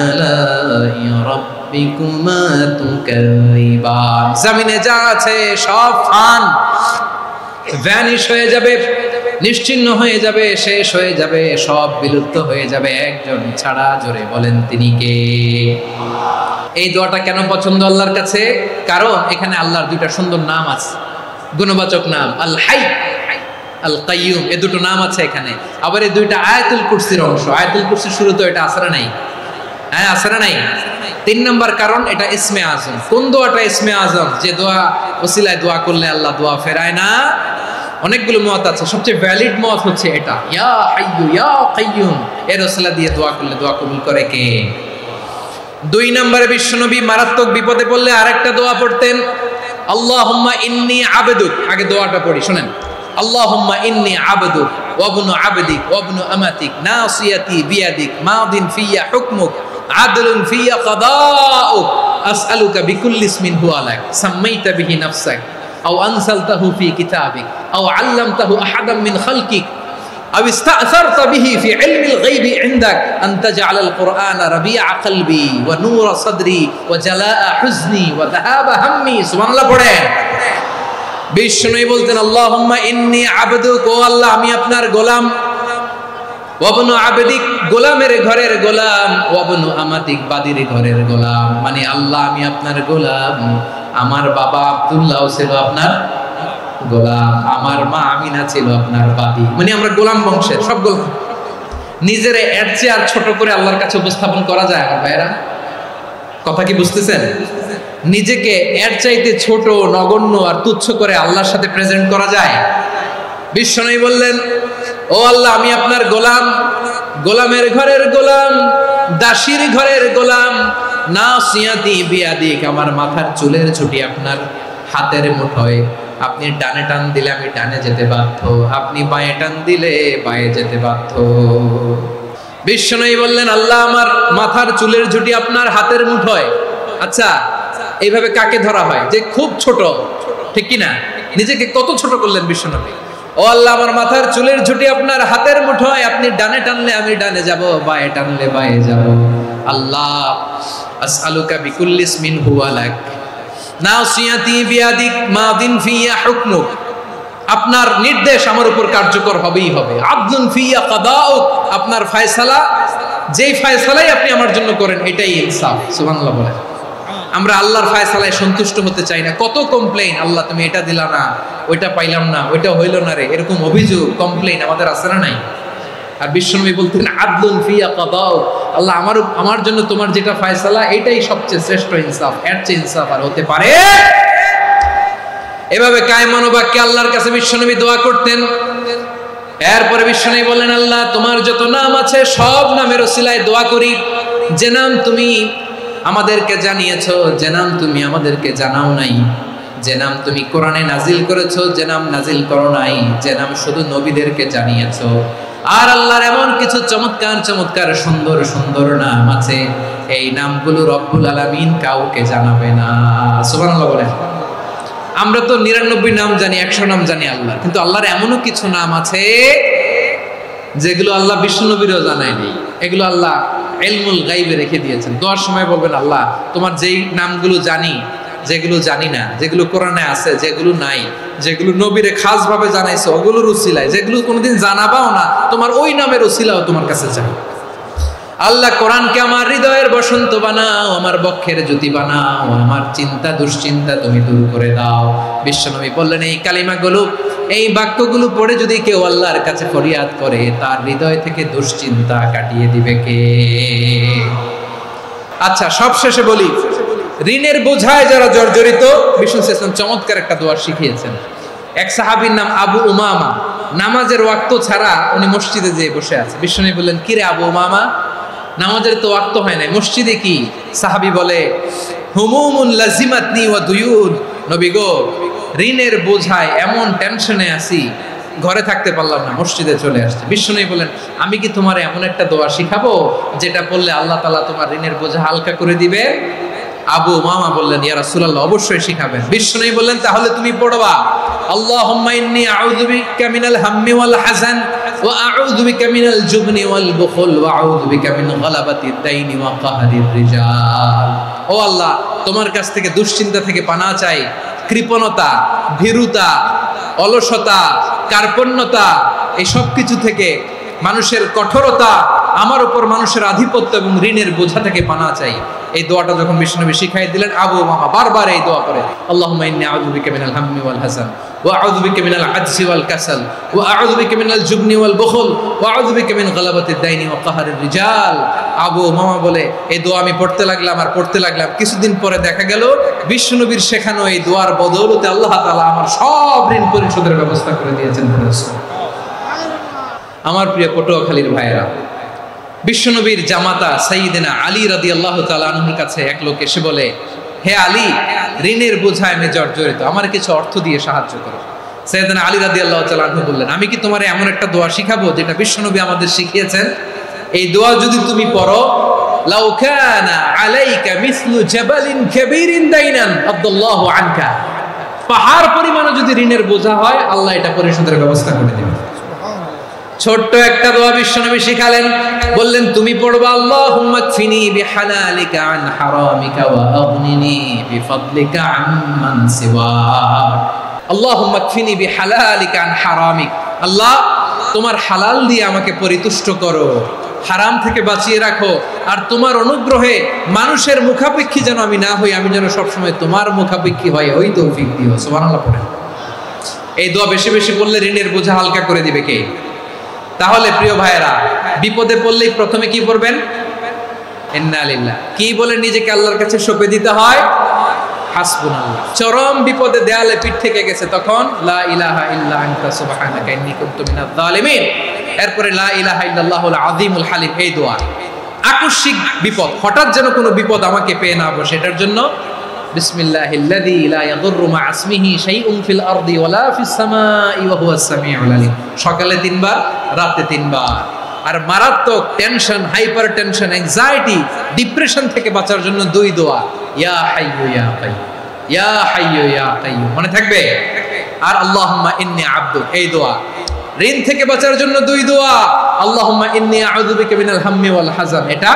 আলাই রাব্বিকুমা তুকাযিবান। জমিনে যা আছে সব ফান, ভ্যানিশ হয়ে যাবে, নিশ্চিহ্ন হয়ে যাবে, শেষ হয়ে যাবে, সব বিলুপ্ত হয়ে যাবে, একজন ছাড়া। জোরে বলেন তিনি কে? এই দোয়াটা কেন পছন্দ আল্লাহর কাছে? কারণ এখানে আল্লাহর দুইটা সুন্দর নাম আছে, গুণবাচক নাম, আল হাই, আল কাইয়ুম, এই দুটো নাম আছে এখানে। আবার এই দুইটা আয়াতুল কুরসির অংশ। আয়াতুল কুরসির শুরুতে এটা আছে না নাই? হ্যাঁ, আছে না নাই? 3 নম্বর কারণ এটা ইসমে আজম। কোন দোয়াটা ইসমে আজম? যে দোয়া ওসিলায় দোয়া করলে আল্লাহ দোয়া ফেরায় না। অনেকগুলো মত আছে, সবচেয়ে ভ্যালিড মত হচ্ছে এটা, ইয়া হাইয়ু ইয়া কাইয়ুম, এর ওসিলা দিয়ে দোয়া করলে দোয়া কবুল করে কে? 2 নম্বরে বিশ্বনবী মারাত্মক বিপদে পড়লে আরেকটা দোয়া পড়তেন, আল্লাহুম্মা ইন্নী আবদুক। আগে দোয়াটা পড়ি, শুনেন। আল্লাহুম্মা ইন্নী আবদুক ওয়া ইবনু আবদিক ওয়া ইবনু আমাতিক নাসিয়াতি বিয়াদিক মাদিন ফিয়া হুকমুক আদলুন ফিয়া কাদাউক আসআলুকা বিকুল্লি ইসমিন হুয়া লাক সাম্মাইতা বিহি নাফসাক আও আনসালতাহু ফি কিতাবিক আও আল্লামতাহু আহাদাম মিন খালকিক আও ইস্তা'সারতা বিহি ফি ইলমিল গায়বি ইনদাক আন তাজআলাল কুরআনা রাবিআ কলবি ওয়া নূরা সাদরি ওয়া জালাআ হুজনি ওয়া যাহাবা হাম্মি। সুবহানাল্লাহ পড়েন। বিষ্ণুই বলতেন আল্লাহুম্মা ইন্নী আবদুক, ও আল্লাহ আমি আপনার গোলাম, ওয়া ইবনু আবদিক, গোলামের ঘরের গোলাম, ওয়া ইবনু আমাতিক, বাদীর ঘরের গোলাম। মানে আল্লাহ আমি আপনার গোলাম, আমার বাবা আব্দুল্লাহ ছিল আপনার গোলাম, আমার মা আমিনা ছিল আপনার বাদী। মানে আমরা গোলাম বংশের, সব গোলাম। নিজের এর চেয়ে আর ছোট করে আল্লাহর কাছে উপস্থাপন করা যায় আমার ভাইয়েরা? কথা কি বুঝতেছেন? নিজেকে এর চাইতে ছোট, নগণ্য আর তুচ্ছ করে আল্লাহর সাথে প্রেজেন্ট করা যায়? বিশ্বনবী বললেন ও আল্লাহ আমি আপনার গোলাম, গোলামের ঘরের গোলাম, দাসীর ঘরের গোলাম, নাসিয়াতি বিয়াদিক, আমার মাথার চুলের ছুটি আপনার হাতের মুঠোয়। আপনি ডানে টান দিলে আমি ডানে যেতে বাধ্য, আপনি বাঁয়ে টান দিলে বাঁয়ে যেতে বাধ্য। বিশ্বনবী বললেন আল্লাহ আমার মাথার চুলের ঝুঁটি আপনার হাতের মুঠোয়। আচ্ছা, এইভাবে কাকে ধরা হয়? যে খুব ছোট, ঠিক কিনা? নিজেকে কত ছোট করলেন বিশ্বনবী। ও আল্লাহ আমার মাথার চুলের ঝুঁটি আপনার হাতের মুঠোয়, আপনি ডানে টানলে আমি ডানে যাব, বাঁয়ে টানলে বাঁয়ে যাব। আল্লাহ আসআলুকা বিকুল্লি ইসমিন হুয়া লাক নাসিয়াতি বিয়াদিক মাদিন ফিয়া হুকমুক, আপনার নির্দেশ আমার উপর কার্যকর হবেই হবে। আদলুন ফিয়া কাদাউক, আপনার ফয়সালা, যেই ফয়সালাই আপনি আমার জন্য করেন এটাই ইনসাফ। সুবহানাল্লাহ বলেন। আমরা আল্লাহর ফয়সালায় সন্তুষ্ট হতে চাই না। কত কমপ্লেইন, আল্লাহ তুমি এটা দিলা না, ওইটা পাইলাম না, ওইটা হইল না রে, এরকম অভিযোগ, কমপ্লেইন আমাদের আছে না নাই? আর বিশ্বনবী বলতেন আদলুন ফিয়া কাদাউক, আল্লাহ আমার জন্য তোমার যেটা ফয়সালা এটাই সবচেয়ে শ্রেষ্ঠ ইনসাফ, এর চেয়ে ইনসাফ আর হতে পারে? এভাবে কায়মান বাক্যে আল্লাহর কাছে বিশ্বনবী দোয়া করতেন। এরপরে বিশ্বনবী বললেন, আল্লাহ তোমার যত নাম আছে সব নামের ওসিলায় দোয়া করি, যে নাম তুমি আমাদেরকে জানিয়েছো, যে নাম তুমি আমাদেরকে জানাও নাই, যে নাম তুমি কোরআনে নাজিল করেছো, যে নাম নাজিল করো নাই, যে নাম শুধু নবীদেরকে জানিয়েছো। আর আল্লাহর এমন কিছু চমৎকার চমৎকার সুন্দর সুন্দর নাম আছে, এই নামগুলো রব্বুল আলামিন কাউকে জানাবে না। সুবহানাল্লাহ বলেন। আমরা তো 99 নাম জানি, 100 নাম জানি আল্লাহ, কিন্তু আল্লাহর এমনও কিছু নাম আছে যেগুলো আল্লাহ বিশ্বনবীরও জানায়নি। এগুলো আল্লাহ ইলমুল গায়বে রেখে দিয়েছেন। দোয়ার সময় বলবেন, আল্লাহ তোমার যেই নামগুলো জানি, যেগুলো জানি না, যেগুলো কোরআনে আছে, যেগুলো নাই, যেগুলো নবীরে খাস ভাবে জানাইছো ওগুলোর উসিলায়, যেগুলো কোনোদিন জানাবাও না, তোমার ওই নামের উসিলাও তোমার কাছে চাই। আল্লাহ কোরআনকে আমার হৃদয়ের বসন্ত বানাও, আমার বক্ষের জ্যোতি বানাও, আমার চিন্তা দুশ্চিন্তা তুমি দূর করে দাও। বিশ্বনবী বললেন, এই কালিমাগুলো, এই বাক্যগুলো পড়ে যদি কেউ আল্লাহর কাছে ফরিয়াদ করে, তার হৃদয় থেকে দুশ্চিন্তা কাটিয়ে দিবে কে? আচ্ছা, সব শেষে বলি, ঋণের বোঝায় যারা জর্জরিত, বিষ্ণু ইসলাম চমৎকার একটা দোয়া শিখিয়েছেন। এক সাহাবীর নাম আবু উমামা, নামাজের ওয়াক্ত ছাড়া উনি মসজিদে যেয়ে বসে আছে। বিষ্ণু বললেন, কি রে আবু উমামা, নামাজের তো ওয়াক্ত হয় না, মসজিদে কি? সাহাবী বলে, হুমুমুন লাজিমাতনি ওয়া দুয়ুন, নবী গো, ঋণের বোঝায় এমন টেনশনে আছি, ঘরে থাকতে পারলাম না, মসজিদে চলে আসছে। বিষ্ণু বলেন, আমি কি তোমার এমন একটা দোয়া শিখাবো যেটা পড়লে আল্লাহ তাআলা তোমার ঋণের বোঝা হালকা করে দিবে? আবু উমামা বললেন, ইয়া রাসূলুল্লাহ, অবশ্যই শিখাবেন। বিষ্ণু বললেন, তাহলে তুমি পড়বা, আল্লাহুম্মা ইন্নী আউযু বিকা মিনাল হাম্মি ওয়াল হাযান ওয়া আউযু বিকা মিনাল জুবনি ওয়াল বুখল ওয়া আউযু বিকা মিন গালাবাতিদ দাইনি ওয়া কাহরির রিজাল। ও আল্লাহ, তোমার কাছ থেকে দুশ্চিন্তা থেকে পানাহ চাই, কৃপণতা, ভীরুতা, অলসতা, কার্পণ্যতা, এই সব কিছু থেকে, মানুষের কঠোরতা, আমার উপর মানুষের আধিপত্য এবং ঋণের বোঝা থেকে পানাহ চাই। এই দোয়াটা যখন বিশ্বনবী শিখাই দিলেন, আবু উমামা বারবার এই দোয়া করে, আল্লাহুম্মা ইন্নী আউযু বিকা মিনাল হাম্মি ওয়াল হাযান ওয়া আউযু বিকা মিনাল আজজি ওয়াল কাসাল ওয়া আউযু বিকা মিনাল জুবনি ওয়াল বুখল ওয়া আউযু বিকা মিন গালাবাতিদ দাইনি ওয়া কাহরির রিজাল। আবু উমামা বলে, এই দোয়া আমি পড়তে লাগলাম আর পড়তে লাগলাম, কিছুদিন পরে দেখা গেল বিশ্বনবীর শেখানো এই দোয়ার বদৌলতে আল্লাহ তাআলা আমার সব ঋণ পরিশোধের ব্যবস্থা করে দিয়েছেন। আমার প্রিয় পটুয়াখালীর ভাইয়েরা, বিশ্বনবীর জামাতা সাইয়্যিদিনা আলী রাদিয়াল্লাহু তাআলা আনহুর কাছে এক লোক এসে বলে, হে আলী, ঋণের বোঝায় আমি জর্জরিত, আমার কিছু অর্থ দিয়ে সাহায্য করো। সাইয়্যিদিনা আলী রাদিয়াল্লাহু তাআলা আনহু বললেন, আমি কি তোমার এমন একটা দোয়া শিখাবো যেটা বিশ্বনবী আমাদের শিখিয়েছেন? এই দোয়া যদি তুমি পড়ো, লাউ কানা আলাইকা মিসলু জাবালিন কাবীরিন দাইনান আব্দুল্লাহু আনকা, পাহাড় পরিমাণে যদি ঋণের বোঝা হয়, আল্লাহ এটা পরিশোধের ব্যবস্থা করে দিবেন। ছোট্ট একটা দোয়া বিশ্বনবী শিখালেন, বললেন, তুমি পড়বা, আল্লাহুম্মা কফিনি বিহালালিকা আন হারামিকা ওয়া আগনিনি বিফাদলিকা আম্মান সিওয়াক। আল্লাহুম্মা কফিনি বিহালালিকা আন হারামিক, আল্লাহ তোমার হালাল দিয়ে আমাকে পরিতুষ্ট করো, হারাম থেকে বাঁচিয়ে রাখো, আর তোমার অনুগ্রহে মানুষের মুখাপেক্ষী যেন আমি না হই, আমি যেন সবসময় তোমার মুখাপেক্ষী হই, ওই তৌফিক দিও। সুবহানাল্লাহ পড়েন। এই দোয়া বেশি বেশি পড়লে ঋণের বোঝা হালকা করে দিবে কে? তাহলে প্রিয় ভাইয়েরা, বিপদে পড়লেই প্রথমে কি পড়বেন? ইন্না লিল্লাহ। কি বলে নিজেকে আল্লাহর কাছে সঁপে দিতে হয়? হাসবুনাল্লাহ। চরম বিপদে দেয়ালে পিঠ থেকে গেছে, তখন লা ইলাহা ইল্লা আনতা সুবহানাকা ইন্নী কুনতু মিনাজ জালিমিন। এরপরে লা ইলাহা ইল্লাল্লাহুল আযীমুল হালিম, এই দোয়া। আকস্মিক বিপদ, হঠাৎ যেন কোনো বিপদ আমাকে পেয়ে না বসে, এটার জন্য বিসমিল্লাহিল্লাযী লা ইয়াদুররু মা ইসমিহি শাইউন ফিল আরদি ওয়ালা ফিস সামাই ওয়া হুয়াস সামিউল আলীম। সকালে 3 বার, রাতে 3 বার। আর মারাত্মক tension, hyper tension, anxiety, depression থেকে বাঁচার জন্য 2 দোয়া, ইয়া হাইয়্যু ইয়া কাইয়্যুম, ইয়া হাইয়্যু ইয়া কাইয়্যুম, মনে থাকবে? আর আল্লাহুম্মা ইন্নী আবদুক, এই দোয়া। ঋণ থেকে বাঁচার জন্য 2 দোয়া, আল্লাহুম্মা ইন্নী আউযু বিকা মিনাল হাম্মি ওয়াল হাযান, এটা।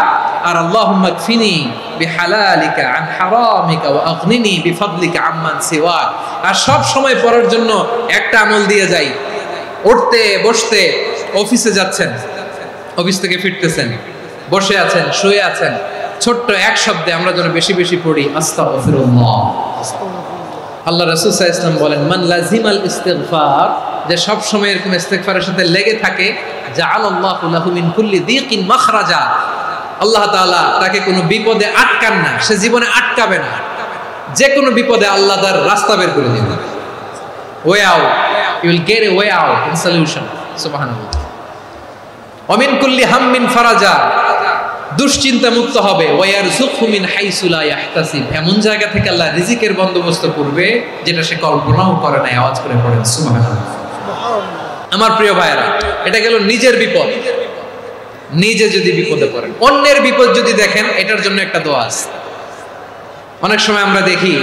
আর আল্লাহুম্মা কফিনি বিহালালিকা আন হারামিকা ওয়া আগনিনি বিফাদলিকা আম্মান সিওয়াক। আর সব সময় পড়ার জন্য একটা আমল দিয়ে যাই, উঠতে বসতে, অফিসে যাচ্ছেন, অফিস থেকে ফিরতেছেন, বসে আছেন, শুয়ে আছেন, ছোট্ট এক শব্দে আমরা যেন বেশি বেশি পড়ি, আস্তাগফিরুল্লাহ। আল্লাহ রাসূল সাল্লাল্লাহু আলাইহি ওয়াসাল্লাম বলেন, মান লাজিমাল ইস্তিগফার, যে সব সময় এরকম ইস্তিগফারের সাথে লেগে থাকে, জাআলাল্লাহু লাহু মিন কুল্লি দিকিন মাখরাজা, আল্লাহ তাআলা তাকে কোনো বিপদে আটকান না, সে জীবনে আটকাবে না, যে কোনো বিপদে আল্লাহ তার রাস্তা বের করে দিবেন। Way out, you will get a way out in solution. সুবহানাল্লাহ। ওমিন কুল্লি হাম্মিন ফারাজা, দুশ্চিন্তা মুক্ত হবে। ওয়ারযুকহু মিন হাইসু লা ইয়াহতাসিব, এমন জায়গা থেকে আল্লাহ রিজিকের বন্দোবস্ত করবে যেটা সে কল্পনাও করে নাই। আওয়াজ করে পড়েন সুবহানাল্লাহ। আমার প্রিয় ভাইরা, এটা গেল নিজের বিপদ। নিজে যদি বিপদে পড়েন, অন্যের বিপদ যদি দেখেন, এটার জন্য একটা দোয়া আছে। অনেক সময় আমরা দেখি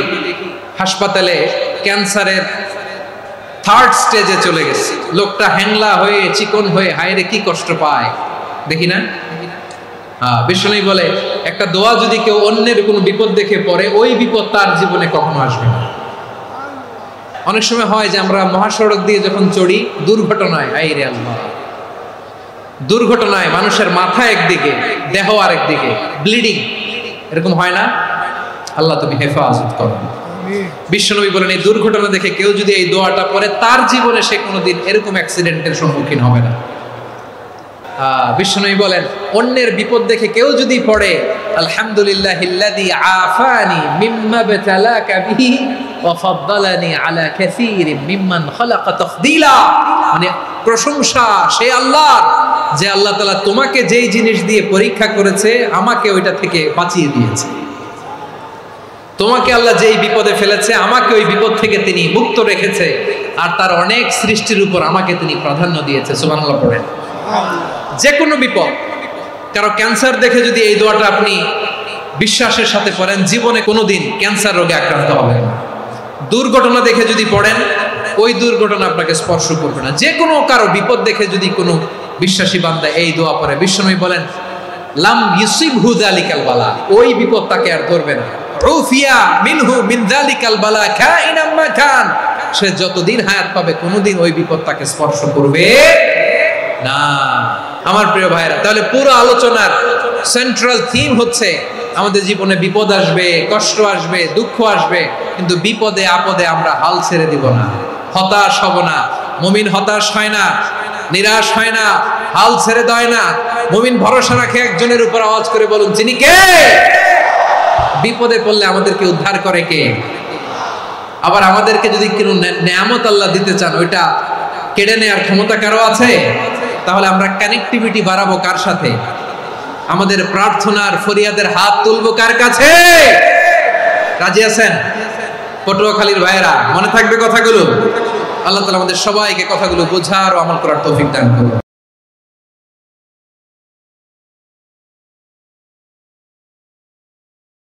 হাসপাতালে ক্যান্সারের 3rd স্টেজে চলে গেছে, লোকটা হ্যাংলা হয়ে চিকন হয়ে হায়রে কি কষ্ট পায়, দেখি না? বিশ্বনবী বলে একটা দোয়া যদি কেউ অন্যের কোনো বিপদ দেখে পড়ে, ওই বিপদ তার জীবনে কখনো আসবে না। অনেক সময় হয় যে আমরা মহাসড়ক দিয়ে যখন চড়ি, দুর্ঘটনায়, আইরে আল্লাহ, দুর্ঘটনায় মানুষের মাথা একদিকে, দেহ আরেকদিকে, ব্লিডিং, এরকম হয় না? আল্লাহ তুমি হেফাজত করো। বিশ্বনবী বলেন এই দুর্ঘটনা দেখে কেউ যদি এই দোয়াটা পড়ে, তার জীবনে সে কোনোদিন এরকম অ্যাক্সিডেন্টের সম্মুখীন হবে না। বিশ্বনবী বলেন অন্যের বিপদ দেখে কেউ যদি পড়ে, আলহামদুলিল্লাহিল্লাযী আফানি মিম্মা বাতালাকা বিহি ওয়া ফাদ্দালানি আলা কাসীরিন মিম্মান খালাকা তাফদীলা, মানে প্রশংসা সে আল্লাহর, যে আল্লাহ তাআলা তোমাকে যেই জিনিস দিয়ে পরীক্ষা করেছে, আমাকে ওইটা থেকে বাঁচিয়ে দিয়েছে। তোমাকে আল্লাহ যেই বিপদে ফেলেছে, আমাকে ওই বিপদ থেকে তিনি মুক্ত রেখেছে, আর তার অনেক সৃষ্টির উপর আমাকে তিনি প্রাধান্য দিয়েছে। সুবহানাল্লাহ পড়েন। যে কোনো বিপদ, কারো ক্যান্সার দেখে যদি এই দোয়াটা আপনি বিশ্বাসের সাথে পড়েন, জীবনে কোনোদিন ক্যান্সার রোগে আক্রান্ত হবেন না। দুর্ঘটনা দেখে যদি পড়েন, ওই দুর্ঘটনা আপনাকে স্পর্শ করবে না। যে কোনো কারো বিপদ দেখে যদি কোনো বিশ্বাসী বান্দা এই দোয়া পড়ে, বিশ্বনবী বলেন লাম ইউসিবহু যালিকাল বালা, ওই বিপদ তাকে আর ধরবে না। উফিয়া মিনহু মিন যালিকাল বালা কাইনাম মা কান, সে যতদিন হায়াত পাবে কোনোদিন ওই বিপদ তাকে স্পর্শ করবে না। আমার প্রিয় ভাইরা, তাহলে পুরো আলোচনার সেন্ট্রাল থিম হচ্ছে আমাদের জীবনে বিপদ আসবে, কষ্ট আসবে, দুঃখ আসবে, কিন্তু বিপদে আপদে আমরা হাল ছেড়ে দিব না, হতাশ হব না। মুমিন হতাশ হয় না, নিরাশ হয় না, হাল ছেড়ে দেয় না। মুমিন ভরসা রাখে একজনের উপর। আওয়াজ করে বলুন যিনি কে? বিপদে পড়লে আমাদেরকে উদ্ধার করে কে? আবার আমাদেরকে যদি কোনো নেয়ামত আল্লাহ দিতে চান, ওইটা কেড়ে নেওয়ার ক্ষমতা কারো আছে? তাহলে আমরা কানেক্টিভিটি বাড়াবো কার সাথে? আমাদের প্রার্থনার ফরিয়াদের হাত তুলবো কার কাছে? রাজি আছেন? পটুয়াখালীর ভাইয়েরা, মনে থাকবে কথাগুলো। আল্লাহ তাআলা আমাদের সবাইকে কথাগুলো বোঝার ও আমল করার তৌফিক দান করুন।